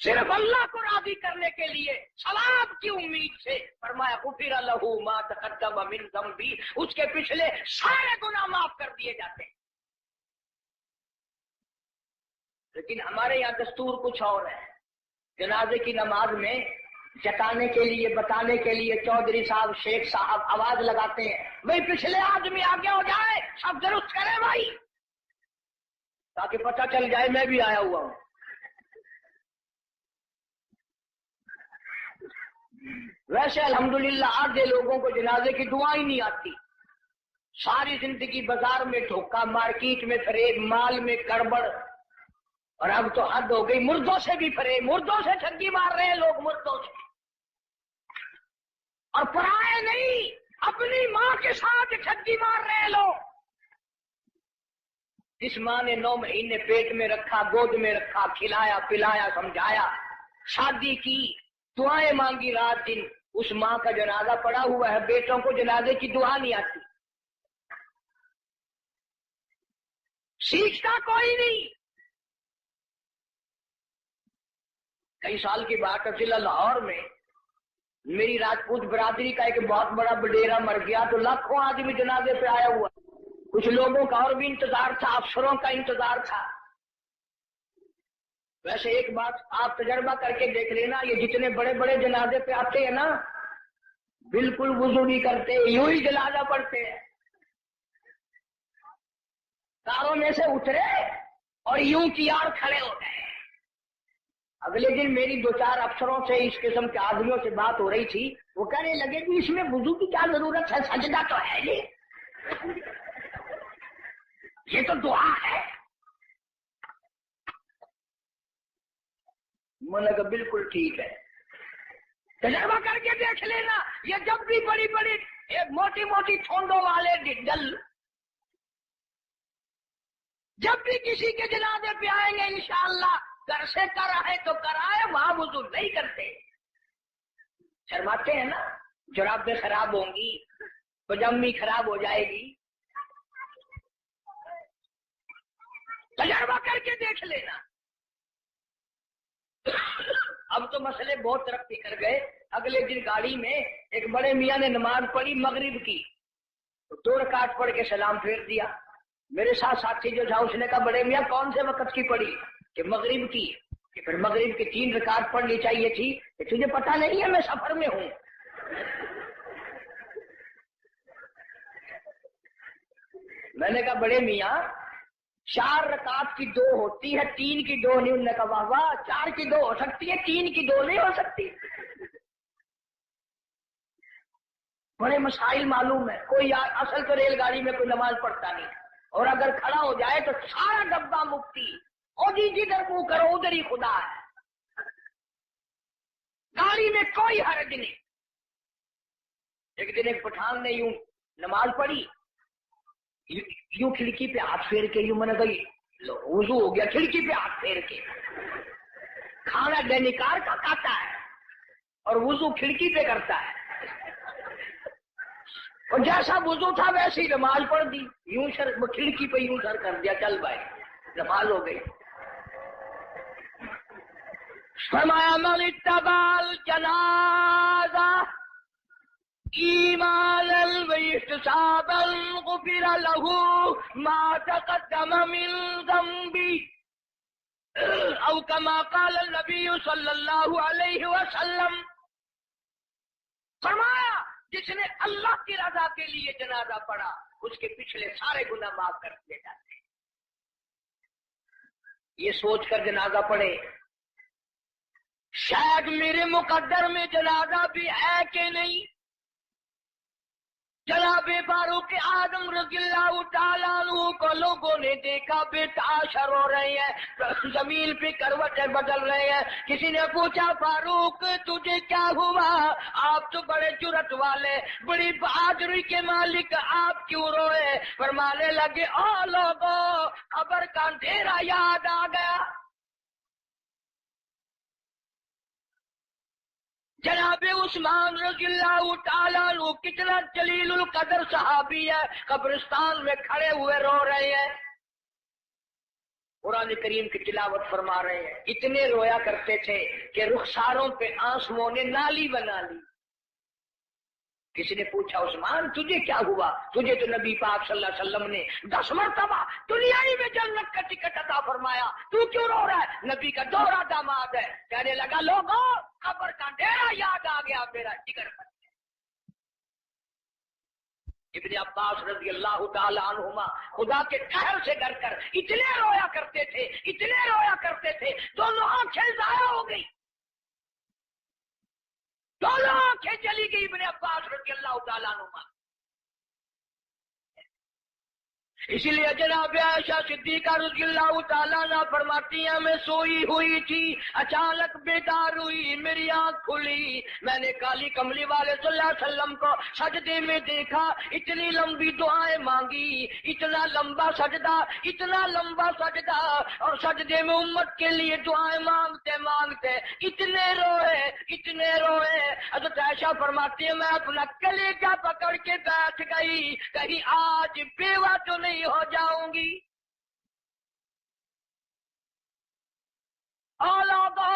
صرف اللہ کو راضی کرنے کے لیے، ثواب کی امید سے، فرمایا غفر لہ ما تقدم من ذنبی، اس کے پچھلے سارے گناہ معاف کر دیے جاتے ہیں۔ لیکن ہمارے یہاں دستور کچھ اور ہے۔ جنازے کی نماز میں جتانے کے لیے، بتانے کے لیے چودھری صاحب، شیخ صاحب آواز لگاتے ہیں بھائی پچھلے آدمی آگے ہو جائے، سب درست کرے بھائی، تاکہ پتہ چل جائے میں بھی آیا ہوا ہوں۔ ویسے الحمدللہ آدھے لوگوں کو جنازے کی دعا ہی نہیں آتی، ساری زندگی بازار میں دھوکہ، مارکیٹ میں فریب، مال میں گڑبڑ، اور اب تو حد ہو گئی، مردوں سے بھی فریب، مردوں سے ٹھگی مار رہے ہیں لوگ، مردوں سے، اور پرائے نہیں، اپنی ماں کے ساتھ ٹھگی مار رہے ہیں لوگ۔ جس ماں نے 9 مہینے پیٹ میں رکھا، گود میں رکھا، کھلایا پلایا، سمجھایا، شادی کی، دعائیں مانگی رات دن، اس ماں کا جنازہ پڑا ہوا ہے، بیٹوں کو جنازے کی دعا نہیں آتی، سیکھتا کوئی نہیں۔ کئی سال کی بات ہے، ضلع لاہور میں میری راجپوت برادری کا ایک بہت بڑا بڈیرا مر گیا تو لاکھوں آدمی جنازے پہ آیا ہوا، کچھ لوگوں کا اور بھی انتظار تھا، افسروں کا انتظار تھا۔ ویسے ایک بات آپ تجربہ کر کے دیکھ لینا، یہ جتنے بڑے بڑے جنازے پہ آتے ہیں نا، بالکل وضو نہیں کرتے، یوں ہی جنازہ پڑھتے ہیں، کاروں میں سے اترے اور یوں کی اور کھڑے ہو گئے۔ اگلے دن میری 2-4 افسروں سے اس قسم کے آدمیوں سے بات ہو رہی تھی، وہ کہنے لگے کہ اس میں وضو کی کیا ضرورت ہے، سجدہ تو ہے یہ تو دعا ہے۔ میں نے کہا بالکل ٹھیک ہے، تجربہ کر کے دیکھ لینا، یہ جب بھی بڑی بڑی موٹی موٹی ٹھونڈوں والے ڈل جب بھی کسی کے جنازے پہ آئیں گے انشاءاللہ گھر سے کرائے تو کرائے، وہاں وضو نہیں کرتے، شرماتے ہیں نا، جرابیں خراب ہوں گی، پجامی خراب ہو جائے گی، تجربہ کر کے دیکھ لینا۔ اب تو مسئلے بہت ترقی کر گئے۔ اگلے دن گاڑی میں ایک بڑے میاں نے نماز پڑھی مغرب کی، 2 رکعت پڑھ کے سلام پھیر دیا۔ میرے ساتھ ساتھی جو تھا اس نے کہا بڑے میاں کون سے وقت کی پڑھی؟ کہ مغرب کی۔ کہ پھر مغرب کی 3 رکعت پڑھنی چاہیے تھی۔ کہ تجھے پتا نہیں ہے میں سفر میں ہوں؟ میں نے کہا بڑے میاں 4 رکعت کی 2 ہوتی ہے، 3 کی 2 نہیں۔ انہوں نے کہا واہ واہ، 4 کی 2 ہو سکتی ہے، 3 کی 2 نہیں ہو سکتی۔ بڑے مسائل معلوم ہے۔ کوئی اصل تو ریل گاڑی میں کوئی نماز پڑھتا نہیں، اور اگر کھڑا ہو جائے تو سارا ڈبہ مفتی، اور جدھر منہ کرو ادھر ہی خدا ہے، گاڑی میں کوئی حرج نہیں۔ ایک دن ایک پٹھان نے یوں نماز پڑھی، یوں کھڑکی پہ ہاتھ پھیر کے، یوں میں نے کہا وضو ہو گیا، کھڑکی پہ ہاتھ پھیر کے۔ کھانا دینکار کا کھاتا ہے اور وضو کھڑکی پہ کرتا ہے، اور جیسا وضو تھا ویسے ہی نماز پڑھ دی، یوں سر کھڑکی پہ یوں سر کر دیا، چل بھائی نماز ہو گئی۔ فرمایا من اتبع الجنازہ ایمانا واحتسابا غفر له ما تقدم من ذنبه او كما قال النبی صلی اللہ علیہ وسلم۔ فرمایا جس نے اللہ کی رضا کے لیے جنازہ پڑھا اس کے پچھلے سارے گناہ معاف کر دیے جاتے ہیں۔ یہ سوچ کر جنازہ پڑھے شاید میرے مقدر میں جنازہ بھی ہے کہ نہیں۔ جناب فاروق اعظم رضی اللہ تعالیٰ عنہ کو لوگوں نے دیکھا بے تحاشر ہو رہے ہیں، زمین پہ کروٹیں بدل رہے ہیں۔ کسی نے پوچھا فاروق تجھے کیا ہوا؟ آپ تو بڑے جرأت والے، بڑی بہادری کے مالک، آپ کیوں روئے؟ فرمانے لگے او لوگوں قبر کا اندھیرا یاد آ گیا۔ جناب عثمان رضی اللہ تعالیٰ عنہ کتنا جلیل القدر صحابی ہے، قبرستان میں کھڑے ہوئے رو رہے ہیں، قرآن کریم کی تلاوت فرما رہے ہیں۔ اتنے رویا کرتے تھے کہ رخساروں پہ آنسوؤں نے نالی بنا لی۔ کسی نے پوچھا عثمان تجھے کیا ہوا؟ تجھے تو نبی پاک صلی اللہ علیہ وسلم نے 10 مرتبہ دنیائی میں جنت کا ٹکٹ عطا فرمایا، تو کیوں رو رہا ہے؟ نبی کا دوہرا داماد ہے۔ کہنے لگا لوگوں قبر کا ڈیرا یاد آ گیا، میرا جگر بن گیا۔ ابن عباس رضی اللہ تعالی عنہما خدا کے قہر سے ڈر کر اتنے رویا کرتے تھے، اتنے رویا کرتے تھے، دونوں آنکھیں ضائع ہو گئی، دونوں آنکھیں چلی گئی ابن عباس رضی اللہ تعالیٰ عنہما۔ اسی لیے جناب عائشہ صدیقہ رضی اللہ تعالیٰ عنہ فرماتی ہیں میں سوئی ہوئی تھی، اچانک بیدار ہوئی، میری آنکھ کھلی، میں نے کالی کملی والے صلی اللہ علیہ وسلم کو سجدے میں دیکھا، اتنی لمبی دعائیں مانگی، اتنا لمبا سجدہ، اتنا لمبا سجدہ، اور سجدے میں امت کے لیے دعائیں مانگتے مانگتے اتنے روئے، اتنے روئے۔ حضرت عائشہ فرماتی ہیں میں اپنا کلیجہ پکڑ کے بیٹھ گئی، کہیں آج بیوہ تو نہیں ہو جاؤں گی۔ اولادو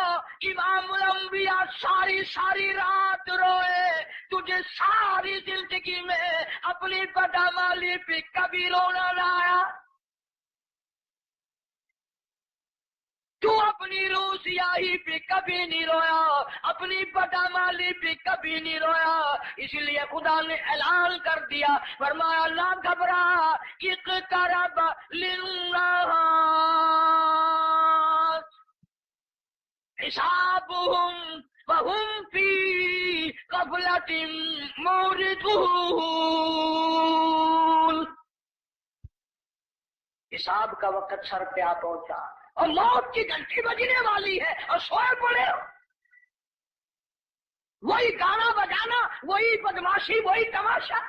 امام الانبیاء ساری رات روئے، تجھے ساری زندگی میں اپنی بدعمالی پہ کبھی رونا نہ آیا؟ تو اپنی روح سیاہی پہ کبھی نہیں رویا، اپنی بدعمالی پہ کبھی نہیں رویا، اس لیے خدا نے اعلان کر دیا، فرمایا نہ گھبرا، اقترب للناس حسابهم وهم فی غفلۃ معرضون. حساب کا وقت سر پہ آ پہنچا اور موت کی گھنٹی بجنے والی ہے اور سوئے پڑے ہو. وہی گانا بجانا، وہی بدماشی، وہی تماشا.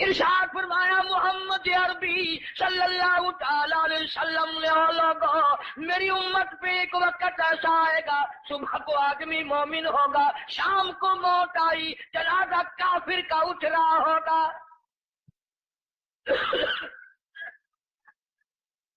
ارشاد فرمایا محمد عربی صلی اللہ تعالی علیہ وسلم نے لوگوں، میری امت پہ ایک وقت ایسا آئے گا، صبح کو آدمی مومن ہوگا، شام کو موت آئی جنازہ کافر کا اٹھ رہا ہوگا.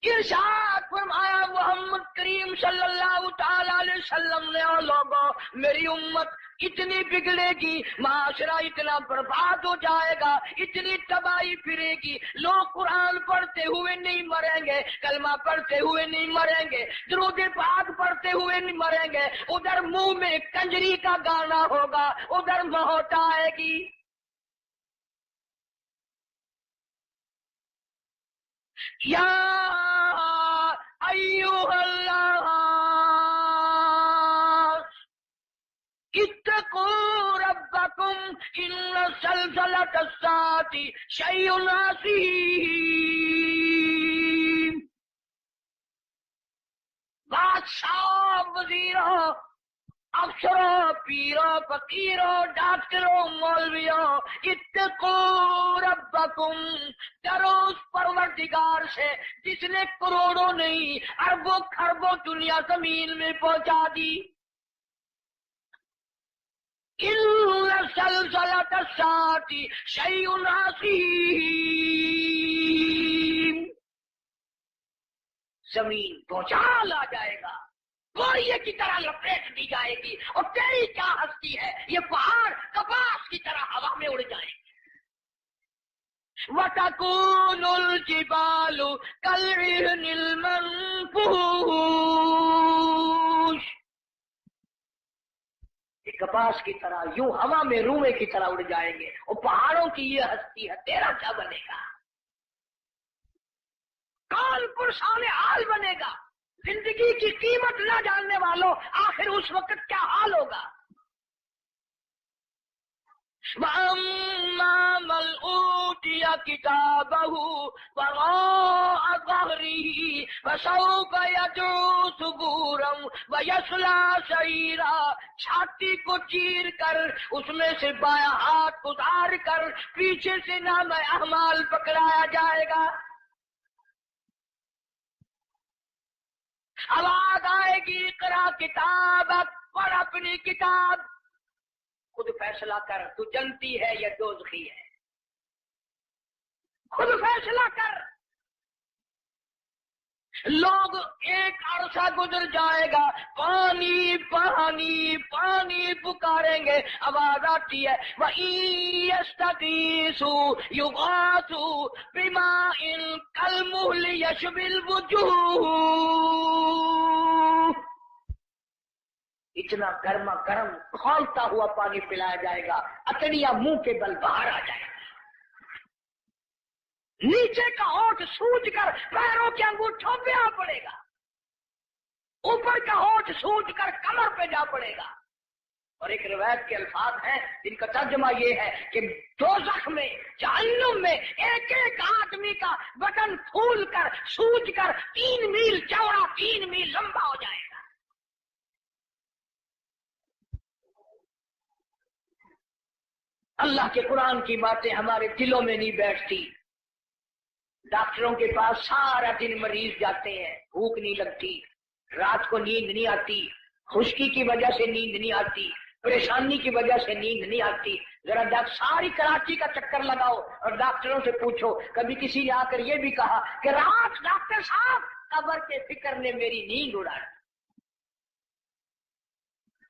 ارشاد فرمایا محمد کریم صلی اللہ تعالی علیہ وسلم نے لوگوں، میری امت اتنی بگڑے گی، معاشرہ اتنا برباد ہو جائے گا، اتنی تباہی پھرے گی، لوگ قرآن پڑھتے ہوئے نہیں مریں گے، کلمہ پڑھتے ہوئے نہیں مریں گے، درود پاک پڑھتے ہوئے نہیں مریں گے، ادھر منہ میں کنجری کا گانا ہوگا، ادھر موت آئے گی. یا ایھا الناس اتقوا ربکم ان زلزلۃ الساعۃ شیء عظیم. بادشاہ، وزیروں، افسروں، پیروں، فقیروں، ڈاکٹروں، مولویوں، اتقوا ربکم، ڈرو اس پروردگار سے جس نے کروڑوں نہیں اربوں خربوں دنیا زمین میں پہنچا دی. ان زلزلۃ الساعۃ شیء عظیم. زمین بھونچال آ جائے گا، گوریے کی طرح لپیٹ دی جائے گی، اور تیری کیا ہستی ہے، یہ پہاڑ کپاس کی طرح ہوا میں اڑ جائیں گے. وَتَكُونُ الْجِبَالُ كَالْعِهْنِ الْمَنفُوشِ. یہ کپاس کی طرح یوں ہوا میں روئے کی طرح اڑ جائیں گے، اور پہاڑوں کی یہ ہستی ہے، تیرا کیا بنے گا؟ کون پرسان حال بنے گا؟ زندگی کی قیمت نہ جاننے والوں، آخر اس وقت کیا حال ہوگا؟ وَأَمَّا مَنْ أُوتِيَ كِتَابَهُ وَرَاءَ ظَهْرِهِ فَسَوْفَ يَدْعُو ثُبُورًا وَيَصْلَىٰ سَعِيرًا. چھاتی کو چیر کر اس میں سے بایاں ہاتھ گزار کر پیچھے سے نام اعمال پکڑایا جائے گا. آواز آئے گی، اقرا کتابک، پڑھ اپنی کتاب، خود فیصلہ کر، تو جنتی ہے یا دوزخی ہے، خود فیصلہ کر. لوگ ایک عرصہ گزر جائے گا، پانی پانی پانی پکاریں گے، آواز آتی ہے وَإِن يَسْتَغِيثُوا يُغَاثُوا بِمَاءٍ كَالْمُهْلِ يَشْوِي الْوُجُوهَ. اتنا گرما گرم کھولتا ہوا پانی پلایا جائے گا، اکڑیاں منہ کے بل باہر آ جائے گا. نیچے کا ہونٹ سوج کر پیروں کے انگوٹھوں پہ آ پڑے گا، اوپر کا ہونٹ سوج کر کمر پہ جا پڑے گا. اور ایک روایت کے الفاظ ہیں جن کا ترجمہ یہ ہے کہ دوزخ میں، جہنم میں ایک ایک آدمی کا بدن پھول کر سوج کر 3 میل چوڑا 3 میل لمبا ہو جائے گا. اللہ کے قرآن کی باتیں ہمارے دلوں میں نہیں بیٹھتی. ڈاکٹروں کے پاس سارا دن مریض جاتے ہیں، بھوک نہیں لگتی، رات کو نیند نہیں آتی، خشکی کی وجہ سے نیند نہیں آتی، پریشانی کی وجہ سے نیند نہیں آتی. ذرا ساری کراچی کا چکر لگاؤ اور ڈاکٹروں سے پوچھو، کبھی کسی نے آ کر یہ بھی کہا کہ رات ڈاکٹر صاحب قبر کے فکر نے میری نیند اڑا دی،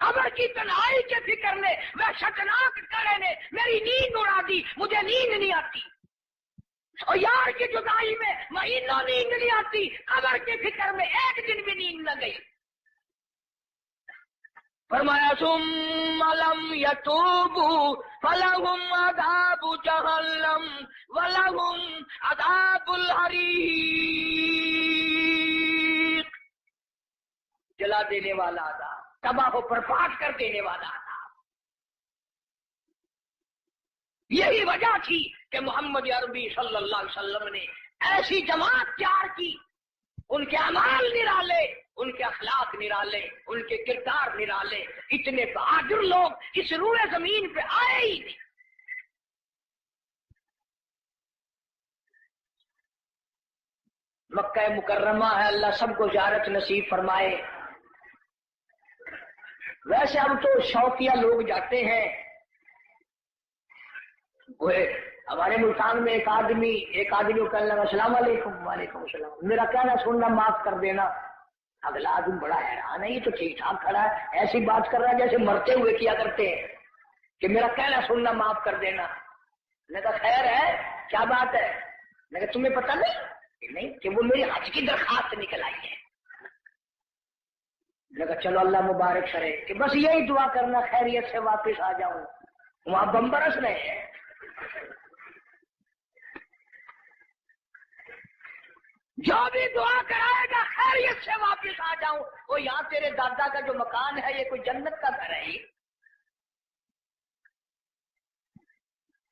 قبر کی تنہائی کے فکر نے، وحشتناک گڑھے نے میری نیند اڑا دی، مجھے نیند نہیں آتی. اور یار کی جدائی میں مہینوں نیند نہیں آتی، قبر کے فکر میں ایک دن بھی نیند نہ گئی. فرمایا ثم لم يتوبوا فلهم عذاب جہنم ولهم عذاب الحریق. جلا دینے والا تھا، تباہ و برباد کر دینے والا تھا۔ یہی وجہ تھی کہ محمد عربی صلی اللہ علیہ وسلم نے ایسی جماعت تیار کی، ان کے اعمال نرالے، ان کے اخلاق نرالے، ان کے کردار نرالے، اتنے بہادر لوگ اس روئے زمین پہ آئے ہی نہیں۔ مکہ مکرمہ ہے، اللہ سب کو زیارت نصیب فرمائے۔ ویسے اب تو شوقیہ لوگ جاتے ہیں۔ وہ ہمارے ملتان میں ایک آدمی کو کہنے لگا السلام علیکم، وعلیکم السلام، میرا کہنا سننا معاف کر دینا۔ اگلا آدمی بڑا حیران ہے، یہ تو ٹھیک ٹھاک کھڑا ہے، ایسی بات کر رہا ہے جیسے مرتے ہوئے کیا کرتے ہیں کہ میرا کہنا سننا معاف کر دینا۔ میں نے کہا خیر ہے، کیا بات ہے؟ میں نے کہا تمہیں پتہ نہیں کہ وہ میری حج کی درخواست نکل آئی ہے۔ میں نے کہا چلو اللہ مبارک کرے، کہ بس یہی دعا کرنا خیریت سے واپس آ جاؤں۔ وہاں بم برس رہے ہیں۔ جو بھی دعا کرائے گا خیریت سے واپس آ جاؤں۔ وہ یہاں تیرے دادا کا جو مکان ہے یہ کوئی جنت کا گھر ہے؟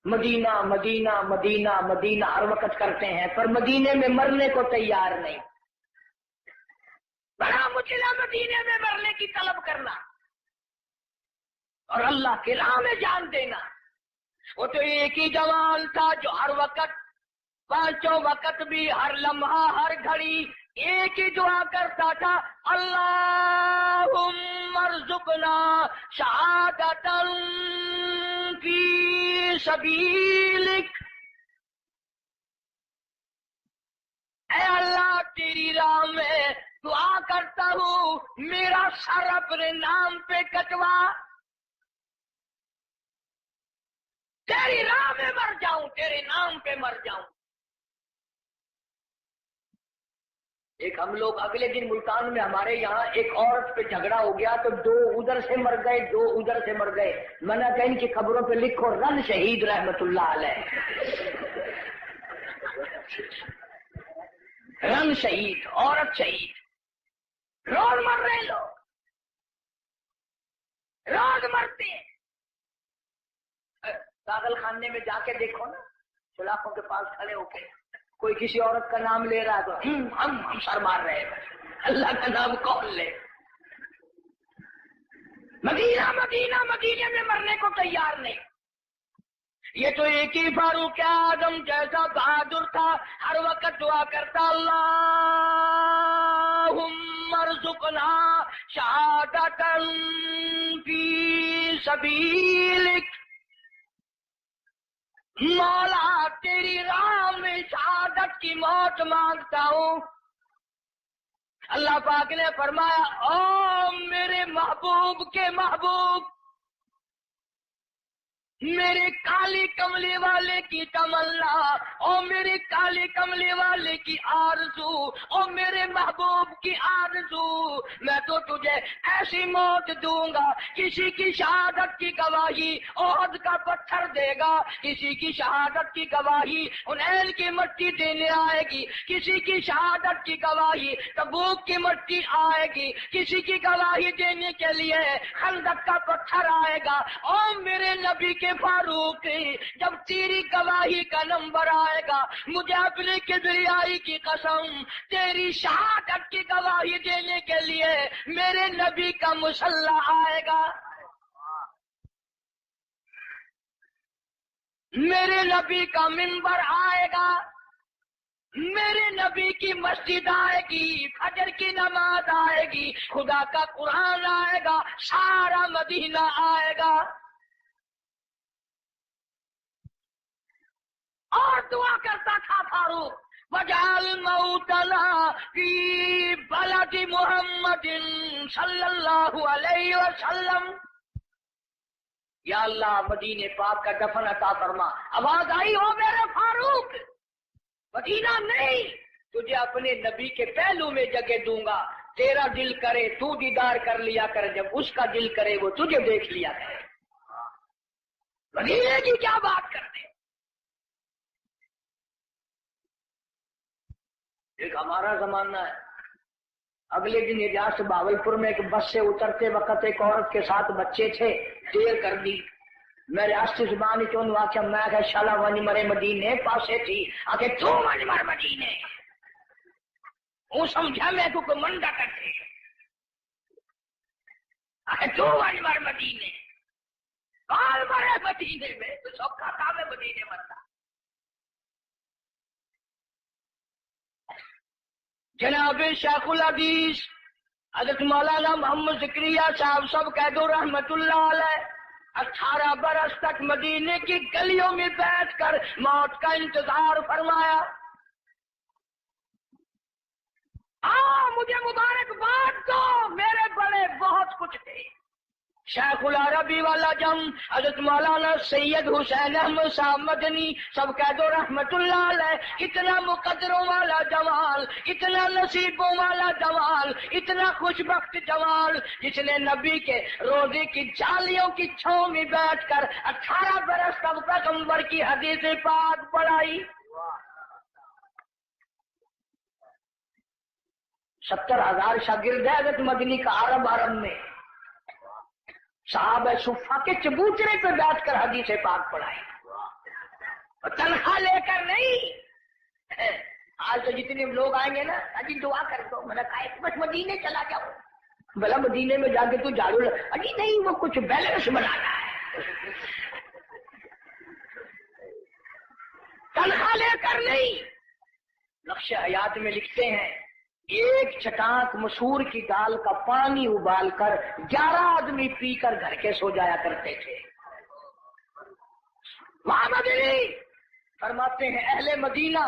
مدینہ مدینہ مدینہ مدینہ ہر وقت کرتے ہیں، پر مدینے میں مرنے کو تیار نہیں۔ بڑا مشکل ہے مدینے میں مرنے کی طلب کرنا اور اللہ کی راہ میں جان دینا۔ وہ تو ایک ہی جوان تھا جو ہر وقت، پانچوں وقت بھی، ہر لمحہ، ہر گھڑی ایک ہی دعا کرتا تھا، اللہم ارزقنا شہادتا فی سبیلک۔ اے اللہ تیری راہ میں دعا کرتا ہوں، میرا سر اپنے نام پہ کٹوا، تیری راہ میں مر جاؤں، تیرے نام پہ مر جاؤں۔ ایک ہم لوگ اگلے دن ملتان میں ہمارے یہاں ایک عورت پہ جھگڑا ہو گیا تو دو ادھر سے مر گئے، دو ادھر سے مر گئے۔ میں نے کہا ان کی خبروں پہ لکھو رن شہید رحمت اللہ علیہ، رن شہید، عورت شہید، روز مر رہے لوگ، روز مرتے ہیں۔ پاگل خانے میں جا کے دیکھو نا، سلاخوں کے پاس کھڑے ہو کے کوئی کسی عورت کا نام لے رہا ہے تو ہم سر مار رہے ہیں، اللہ کا نام کون لے؟ مدینہ مدینہ مدینے میں مرنے کو تیار نہیں۔ یہ تو ایک ہی فاروق اعظم جیسا بہادر تھا، ہر وقت دعا کرتا اللہم ارزقنا شہادتا فی سبیلک۔ مولا تیری راہ میں شہادت کی موت مانگتا ہوں۔ اللہ پاک نے فرمایا، او میرے محبوب کے محبوب، میرے کالی کملی والے کی تمنا، او میرے کالی کملی والے کی آرزو، او میرے محبوب کی آرزو، میں تو تجھے ایسی موت دوں گا، کسی کی شہادت کی گواہی احد کا پتھر دے گا، کسی کی شہادت کی گواہی حنین کی مٹی دینے آئے گی، کسی کی شہادت کی گواہی تبوک کی مٹی آئے گی، کسی کی گواہی دینے کے لیے خندق کا پتھر آئے گا۔ او میرے نبی کے فاروق، جب تیری گواہی کا نمبر آئے گا، مجھے اپنی کبریائی کی قسم، تیری شہادت کی گواہی دینے کے لیے میرے نبی کا مسلح آئے گا، میرے نبی کا منبر آئے گا، میرے نبی کی مسجد آئے گی، فجر کی نماز آئے گی، خدا کا قرآن آئے گا، سارا مدینہ آئے گا۔ اور دعا کرتا تھا فاروق، وجعل موتنا فی بلد محمد صلی اللہ علیہ وسلم۔ یا اللہ مدینے پاک کا دفن عطا فرما۔ آواز آئی ہو میرے فاروق، مدینہ نہیں، تجھے اپنے نبی کے پہلو میں جگہ دوں گا، تیرا دل کرے تو دیدار کر لیا کر، جب اس کا دل کرے وہ تجھے دیکھ لیا کرے۔ مدینے کی کیا بات کرتے؟ ایک ہمارا زمانہ ہے، اگلے دن اجاز سے بہاولپور میں ایک بس سے اترتے وقت ایک عورت کے ساتھ بچے تھے، دیر کر دی. میں ریاستی زبان چون واقعہ میں کہ شالا ونی مرے مدینے پاسے تھی آکے تو ونی مر مدینے وہ سمجھا میں کو منڈا کرتے آکے تو ونی مر مدینے بال مرے مدینے میں تو سوکھا تھا میں مدینے مرتا. جناب شیخ الحدیث حضرت مولانا محمد ذکریہ صاحب سب کہہ دو رحمت اللہ علیہ 18 برس تک مدینے کی گلیوں میں بیٹھ کر موت کا انتظار فرمایا. مجھے مبارکباد دو، میرے بڑے بہت کچھ تھے. شیخ العربی والا جم حضرت مولانا سید حسین احمد صاحب مدنی سب کہہ دو رحمت اللہ علیہ. اتنا مقدروں والا جوال، اتنا نصیبوں والا جوال، اتنا خوش بخت جوال جس نے نبی کے روزے کی جالیوں کی چھاؤں میں بیٹھ کر 18 برس تک پیغمبر کی حدیث پاک پڑھائی. 70,000 شاگرد ہے حضرت مدنی کا عرب میں. صحابہ صفا کے چبوترے پہ بیٹھ کر حدیث پاک پڑھائی، تنخواہ لے کر نہیں. آج تو جتنے لوگ آئیں گے نا اجی دعا کر دو، میں نے کہا بس مدینے چلا جاؤ. بھلا مدینے میں جا کے تو جھاڑو اجی نہیں، وہ کچھ بیلنس بنانا ہے. تنخواہ لے کر نہیں. نقش حیات میں لکھتے ہیں ایک چٹاک مسور کی دال کا پانی ابال کر 11 آدمی پی کر گھر کے سو جایا کرتے تھے. محمد علی فرماتے ہیں اہل مدینہ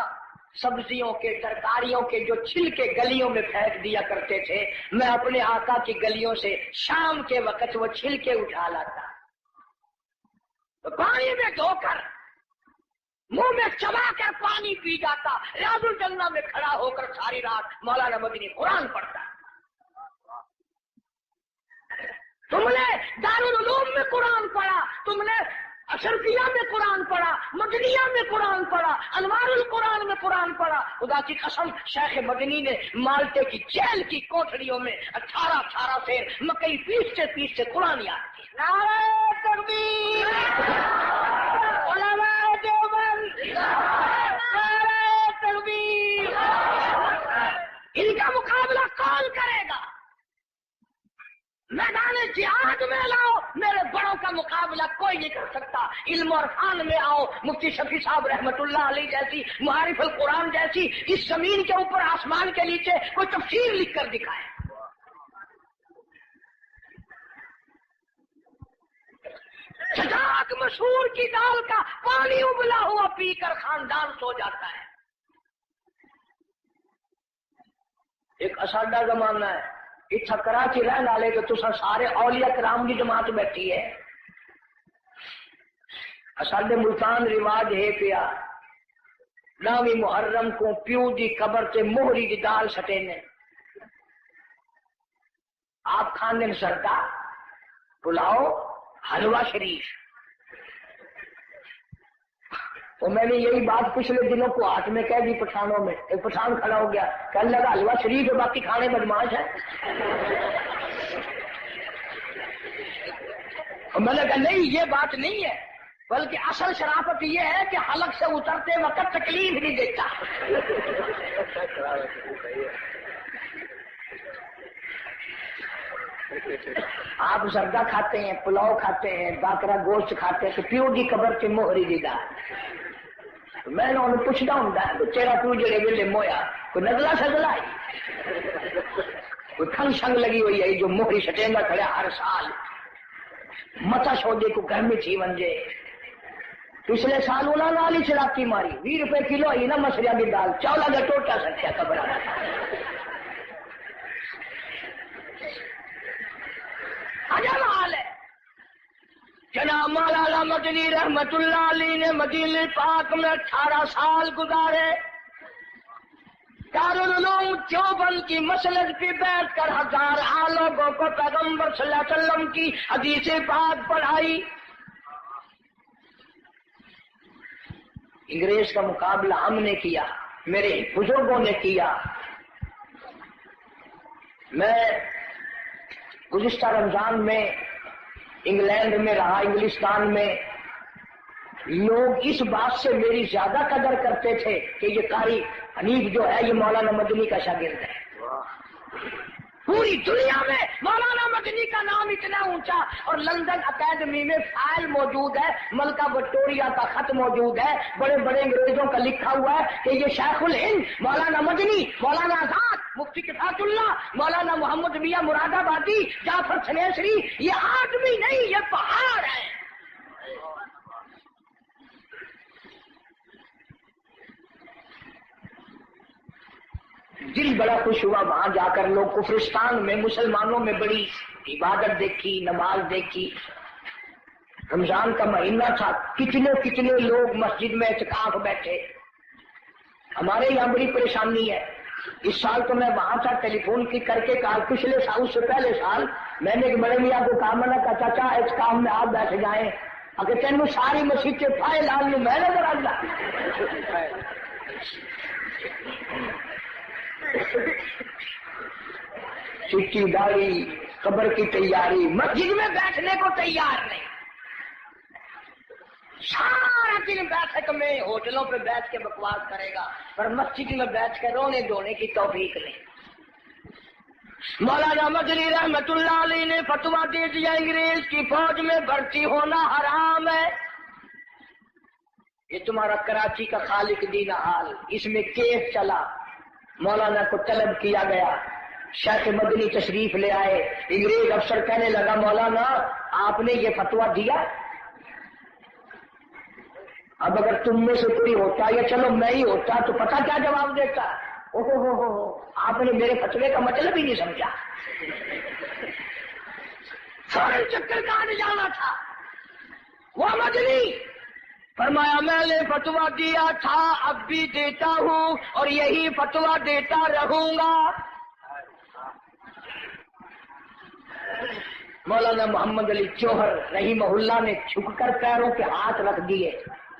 سبزیوں کے ترکاریوں کے جو چھلکے گلیوں میں پھینک دیا کرتے تھے، میں اپنے آقا کی گلیوں سے شام کے وقت وہ چھلکے اٹھا لاتا، تو پانی میں دھو کر منہ میں چبا کر پانی پی جاتا. ریاض الجنہ میں کھڑا ہو کر ساری رات مولانا مدنی قرآن پڑھتا. تم نے دارالعلوم میں قرآن پڑھا، تم نے اشرفیہ میں قرآن پڑھا، مدنیہ میں قرآن پڑھا، انوار القرآن میں قرآن پڑھا. خدا کی قسم شیخ مدنی نے مالٹے کی جیل کی کوٹڑیوں میں 18 سے مکئی پیستے قرآن یاد کی. نعرہ تکبیر، علماء دیوبند، نعرہ تکبیر. ان کا مقابلہ کون کرے گا؟ میدان جہاد میں لاؤ، میرے بڑوں کا مقابلہ کوئی نہیں کر سکتا. علم اور فن میں آؤ، مفتی شفیع صاحب رحمت اللہ علیہ جیسی، معارف القرآن جیسی اس زمین کے اوپر آسمان کے نیچے کوئی تفسیر لکھ کر دکھائے. چٹاک مسور کی دال کا پانی ابلا ہوا پی کر خاندان سو جاتا ہے. ایک اساڈا زمانہ ہے اتنا کراچی رہنے والے تو تسا سارے اولیاء کرام کی جماعت بیٹھی ہے. اساڈے ملتان رواج ہے پیا نامی محرم کو پیو دی قبر تے موہری دی دال سٹے نے. آپ کھانے سردا پلاؤ حلوہ شریف. تو میں نے یہی بات پچھلے دنوں کو ہاتھ میں کہہ دی پٹھانوں میں. ایک پٹھان کھڑا ہو گیا کہنے لگا حلوہ شریف ہے باقی کھانے بدماش ہے. اور میں نے کہا نہیں یہ بات نہیں ہے، بلکہ اصل شرافت یہ ہے کہ حلق سے اترتے وقت تکلیف نہیں دیتا. آپ زردہ کھاتے ہیں، پلاؤ کھاتے ہیں، باکرا گوشت کھاتے ہیں، تو پیو کی قبر سے موہری دی دال. میں نے انہیں پوچھنا ہوں تو تیرا پیو جڑے ویلے مویا کوئی نزلہ سزلہ ہے، کوئی کھنگ شنگ لگی ہوئی ہے جو موہری سٹینگا کھڑے ہر سال متا سودے کو گھر میں تھی ونجے. پچھلے سال انہوں نے والی چلاکی ماری 20 روپے کلو آئی نا مسریا کی دال، چولا کا ٹوٹا سکیا قبر. عجب حال ہے. جناب مولانا مدنی رحمت اللہ علیہ نے مدینے پاک میں 18 سال گزارے. دارالعلوم دیوبند کی مسجد پہ بیٹھ کر 1000 لوگوں کو پیغمبر صلی اللہ علیہ وسلم کی حدیث پاک پڑھائی. انگریز کا مقابلہ ہم نے کیا، میرے بزرگوں نے کیا. میں گزشتہ رمضان میں انگلینڈ میں رہا، انگلستان میں لوگ اس بات سے میری زیادہ قدر کرتے تھے کہ یہ قاری حنیف جو ہے یہ مولانا مدنی کا شاگرد ہے۔ پوری دنیا میں مولانا مدنی کا نام اتنا اونچا، اور لندن اکیڈمی میں فائل موجود ہے، ملکہ وکٹوریہ کا خط موجود ہے، بڑے بڑے انگریزوں کا لکھا ہوا ہے کہ یہ شیخ الہند مولانا مدنی، مولانا آزاد، مفتی کفایت اللہ، مولانا محمد میاں مراد آبادی، جعفر سنیسری، یہ آدمی نہیں یہ پہاڑ ہے۔ دل بڑا خوش ہوا وہاں جا کر، لوگ کفرستان میں مسلمانوں میں بڑی عبادت دیکھی، نماز دیکھی۔ رمضان کا مہینہ تھا، کتنے کتنے لوگ مسجد میں اعتکاف بیٹھے۔ ہمارے یہاں بڑی پریشانی ہے، اس سال تو میں وہاں تھا، ٹیلی فون کی کر کے کہا، پچھلے سال اس سے پہلے سال میں نے ایک بڑے میاں کو کہا، میں نے کہا چاچا اعتکاف میں آپ بیٹھ جائیں، اگر تینوں ساری مسجد کے پھائے لال میں نظر آ جا۔ چٹی داڑھی، قبر کی تیاری، مسجد میں بیٹھنے کو تیار نہیں، سارا دن بیٹھک میں ہوٹلوں پہ بیٹھ کے بکواس کرے گا، پر مسجد میں بیٹھ کے رونے دھونے کی توفیق نہیں۔ مولانا مدنی رحمت اللہ علیہ نے فتویٰ دے دیا انگریز کی فوج میں بھرتی ہونا حرام ہے، یہ تمہارا کراچی کا خالق دین حال، اس میں کیس چلا، مولانا کو طلب کیا گیا، شیخ مدنی تشریف لے آئے، انگریز افسر کہنے لگا مولانا آپ نے یہ فتویٰ دیا، اب اگر تم میں سے کوئی ہوتا یا چلو میں ہی ہوتا تو پتہ کیا جواب دیتا، ہو آپ نے میرے فتوے کا مطلب ہی نہیں سمجھا، فوراً چکر کاٹ جانا تھا۔ وہ مدنی فرمایا میں نے فتویٰ دیا تھا، اب بھی دیتا ہوں اور یہی فتویٰ دیتا رہوں گا۔ مولانا محمد علی جوہر رحمہ اللہ نے جھک کر پیروں پہ ہاتھ رکھ دیے،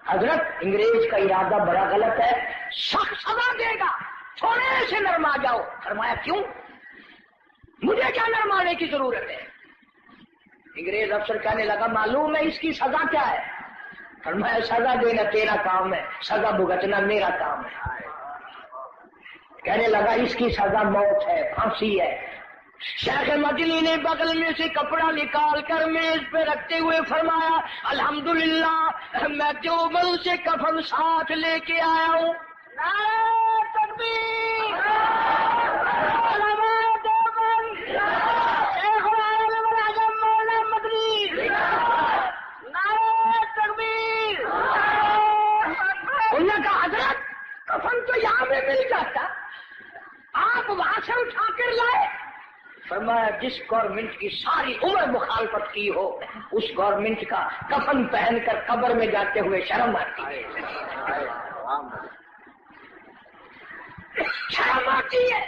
حضرت انگریز کا ارادہ بڑا غلط ہے، سخت سزا دے گا، تھوڑے سے نرما جاؤ۔ فرمایا کیوں؟ مجھے کیا نرمانے کی ضرورت ہے؟ انگریز افسر کہنے لگا معلوم ہے اس کی سزا کیا ہے؟ فرمایا سزا دینا تیرا کام ہے، سزا بھگتنا میرا کام ہے۔ کہنے لگا اس کی سزا موت ہے، پھانسی ہے۔ شیخ مدنی نے بغل میں سے کپڑا نکال کر میز پہ رکھتے ہوئے فرمایا الحمدللہ میں دیوبند سے کفن ساتھ لے کے آیا ہوں۔ نعرہ تکبیر، علماء دیوبند، شیخ العالم الاعظم مولانا مدنی، نعرہ تکبیر۔ انہوں نے کہا حضرت کفن تو یہاں پہ مل جاتا، آپ وہاں سے اٹھا کر لائے۔ فرمایا جس گورنمنٹ کی ساری عمر مخالفت کی ہو اس گورنمنٹ کا کفن پہن کر قبر میں جاتے ہوئے شرم آتی ہے، شرم آتی ہے۔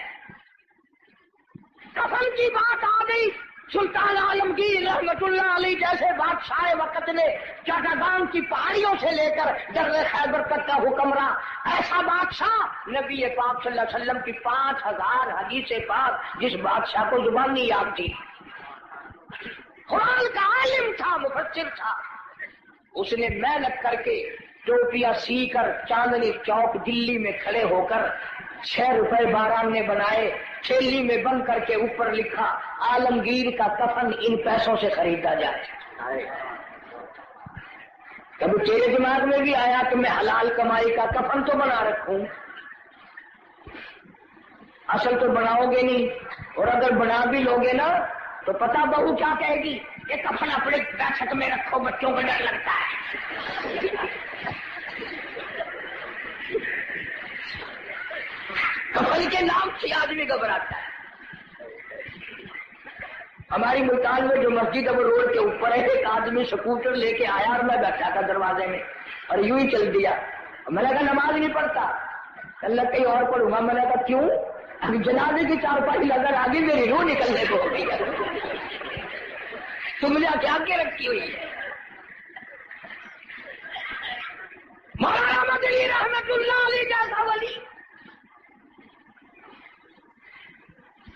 کفن کی بات آ گئی، سلطان عالمگیر رحمت اللہ علیہ جیسے بادشاہ وقت نے چٹاگان کی پہاڑیوں سے لے کر در خیبر تک کا حکمراں، ایسا بادشاہ نبی پاک صلی اللہ علیہ وسلم کی 5000 حدیث پاک جس بادشاہ کو زبان نہیں یاد تھی، قرآن کا عالم تھا، مفسر تھا، اس نے محنت کر کے ٹوپیاں سی کر چاندنی چوک دلی میں کھڑے ہو کر 6 روپے باران نے بنائے، تھیلی میں بند کر کے اوپر لکھا عالمگیر کا کفن ان پیسوں سے خریدا جائے۔ کبھی تیرے دماغ میں بھی آیا کہ میں حلال کمائی کا کفن تو بنا رکھوں؟ اصل تو بناؤ گے نہیں، اور اگر بنا بھی لوگے نا تو پتہ بہو کیا کہے گی، یہ کفن اپنے بیٹھک میں رکھو، بچوں کو ڈر لگتا ہے۔ کفن کے نام سے آدمی گھبراتا ہے۔ ہماری ملتان میں جو مسجد اب روڈ کے اوپر ہے، ایک آدمی سکوٹر لے کے آیا اور میں بیٹھا تھا دروازے میں اور یوں ہی چل دیا، میں نے کہا نماز نہیں پڑھتا، اللہ کہیں اور پڑھوں گا، میں نے کہا کیوں؟ ابھی جنازے کی چارپائی نظر آ گئی، میری روح نکلنے کو ہو گئی ہے، تم نے کیا کے رکھی ہوئی ہے؟ مولانا مدنی رحمت اللہ علیہ جیسا ولی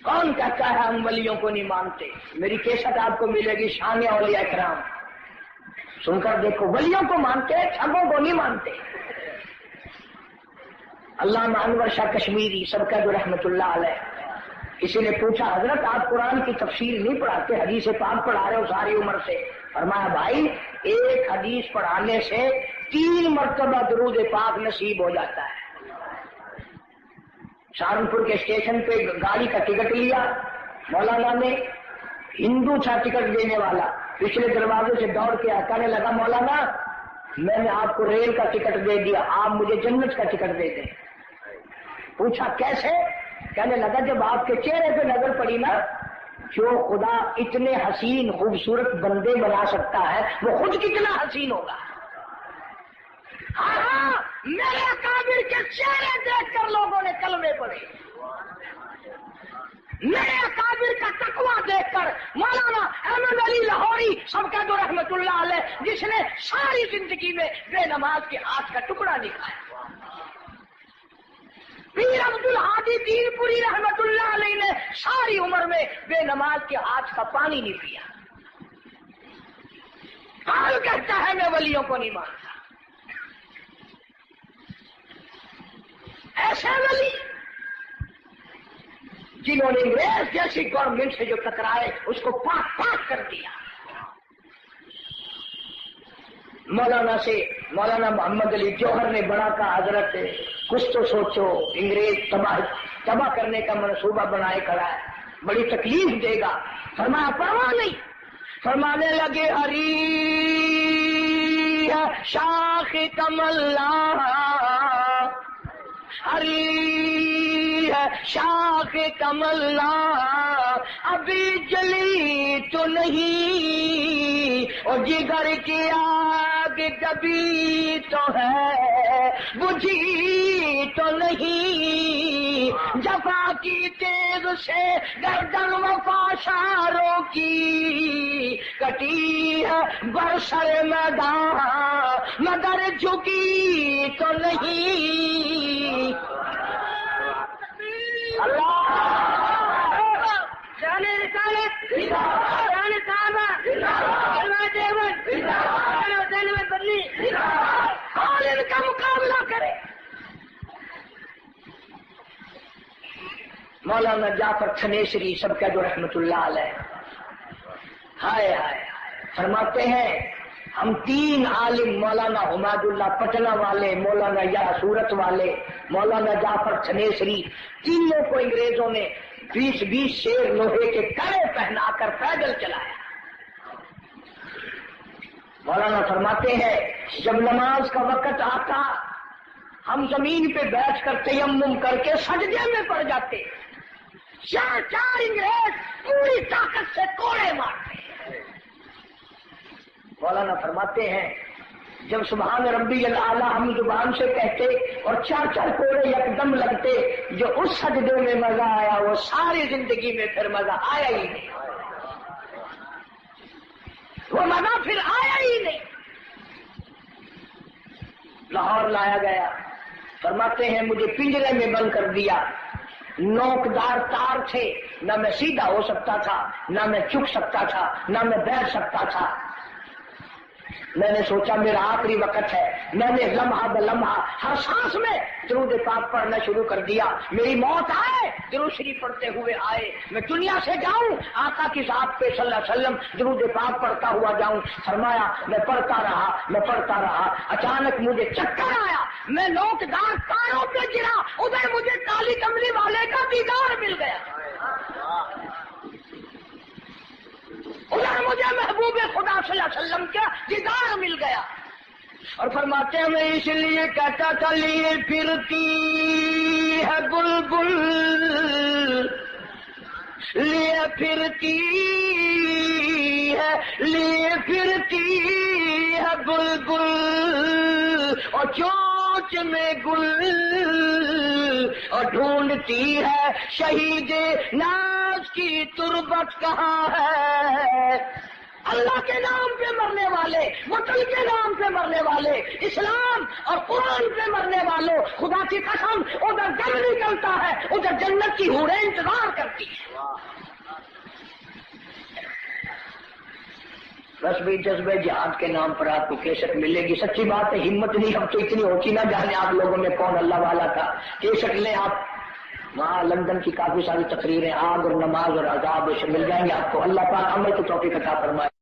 کون کہتا ہے ہم ولیوں کو نہیں مانتے؟ میری کیسٹ آپ کو ملے گی، شان اولیاء کرام، سن کر دیکھو، ولیوں کو مانتے ہیں، ٹھگوں کو نہیں مانتے۔ علامہ انور شاہ کشمیری سب کا جو رحمت اللہ علیہ، کسی نے پوچھا حضرت آپ قرآن کی تفسیر نہیں پڑھاتے، حدیث پاک پڑھا رہے ہو ساری عمر سے؟ فرمایا بھائی ایک حدیث پڑھانے سے 3 مرتبہ درود پاک نصیب ہو جاتا ہے۔ سہارنپور کے اسٹیشن پہ گاڑی کا ٹکٹ لیا مولانا نے، ہندو تھا ٹکٹ دینے والا، پچھلے دروازے سے دوڑ کے کہنے لگا مولانا میں نے آپ کو ریل کا ٹکٹ دے دیا، آپ مجھے جنت کا ٹکٹ دے دیں۔ پوچھا کیسے؟ کہنے لگا جب آپ کے چہرے پہ نظر پڑی نا، جو خدا اتنے حسین خوبصورت بندے بنا سکتا ہے وہ خود کتنا حسین ہوگا۔ ہاں میرے اکابر کے چہرے دیکھ کر لوگوں نے کلمے پڑھے، میرے اکابر کا تقویٰ دیکھ کر مولانا احمد علی لاہوری سب کا جو رحمت اللہ علیہ، جس نے ساری زندگی میں بے نماز کے ہاتھ کا ٹکڑا نہیں کھایا، پیر عبد الحادی دین پوری رحمت اللہ علیہ نے ساری عمر میں بے نماز کے ہاتھ کا پانی نہیں پیا، قال کہتا ہے میں ولیوں کو نہیں مانتا۔ ایسے ولی جنہوں نے انگریز جیسی گورنمنٹ سے جو ٹکرائے اس کو پاک پاک کر دیا۔ مولانا محمد علی جوہر نے بڑا کہا حضرت کچھ تو سوچو، انگریز تباہ کرنے کا منصوبہ بنائے کھڑا ہے، بڑی تکلیف دے گا۔ فرمایا پرواہ نہیں، فرمانے لگے ہری شاخ کمل ہری شاخ کمل ابھی جلی تو نہیں، اور جگر کی آگ کبھی تو ہے بجھی تو نہیں، جفا کی تیز سے گردن وفاشاروں کی کٹی ہے برسر میدان مگر جھکی تو نہیں۔ اللہ جانے رسالت جانے صحابہ جانے دیوبند جانے بدلی اور ان کا مقابلہ کرے۔ مولانا جعفر تھنیسری سب کا جو رحمت اللہ علیہ، ہائے ہائے فرماتے ہیں ہم 3 عالم مولانا حماد اللہ پٹنہ والے، مولانا یا سورت والے، مولانا جعفر تھنیسری، تینوں کو انگریزوں نے 20 شیر لوہے کے کڑے پہنا کر پیدل چلایا۔ مولانا فرماتے ہیں جب نماز کا وقت آتا ہم زمین پہ بیٹھ کر تیمم کر کے سجدے میں پڑ جاتے، 4 انگریز پوری طاقت سے کوڑے مارتے۔ مولانا فرماتے ہیں جب سبحان ربی الاعلیٰ ہم زبان سے کہتے اور 4 کوڑے یکدم لگتے، جو اس سجدے میں مزہ آیا وہ ساری زندگی میں پھر مزہ آیا ہی نہیں، وہ مزہ پھر آیا ہی نہیں۔ لاہور لایا گیا، فرماتے ہیں مجھے پنجرے میں بند کر دیا، نوکدار تار تھے، نہ میں سیدھا ہو سکتا تھا، نہ میں جھک سکتا تھا، نہ میں بیٹھ سکتا تھا۔ میں نے سوچا میرا آخری وقت ہے، میں نے لمحہ بلمحہ ہر سانس میں درود پاک پڑھنا شروع کر دیا، میری موت آئے درود شریف پڑھتے ہوئے آئے، میں دنیا سے جاؤں آقا کی ذات پہ صلی اللہ علیہ وسلم درود پاک پڑھتا ہوا جاؤں۔ فرمایا میں پڑھتا رہا، اچانک مجھے چکر آیا، میں نوکدار تاروں پہ گرا، ادھر مجھے کالی کملی والے کا دیدار مل گیا، ادھر مجھے محبوب خدا صلی اللہ علیہ وسلم کا دیدار مل گیا۔ اور فرماتے ہیں میں اس لیے کہتا تھا لیے پھرتی ہے بلبل، لیے پھرتی ہے بلبل، اور چونچ میں گل، اور ڈھونڈتی ہے شہید ناز کی تربت کہاں ہے۔ اللہ کے نام پہ مرنے والے، وطن کے نام پہ مرنے والے، اسلام اور قرآن پہ مرنے والوں، خدا کی قسم ادھر دم نکلتا ہے، ادھر جنت کی حوریں انتظار کرتی ہیں۔ بس بھی جذبے جہاد کے نام پر آپ کو کیسٹ ملے گی، سچی بات ہے، ہمت نہیں اب تو اتنی ہوتی نہ جانے آپ لوگوں میں کون اللہ والا تھا، کیسٹ لیں آپ، وہاں لندن کی کافی ساری تقریریں آگ اور نماز اور عذاب سے مل جائیں گے آپ کو، اللہ پاک عمل کی توفیق عطا فرمائے۔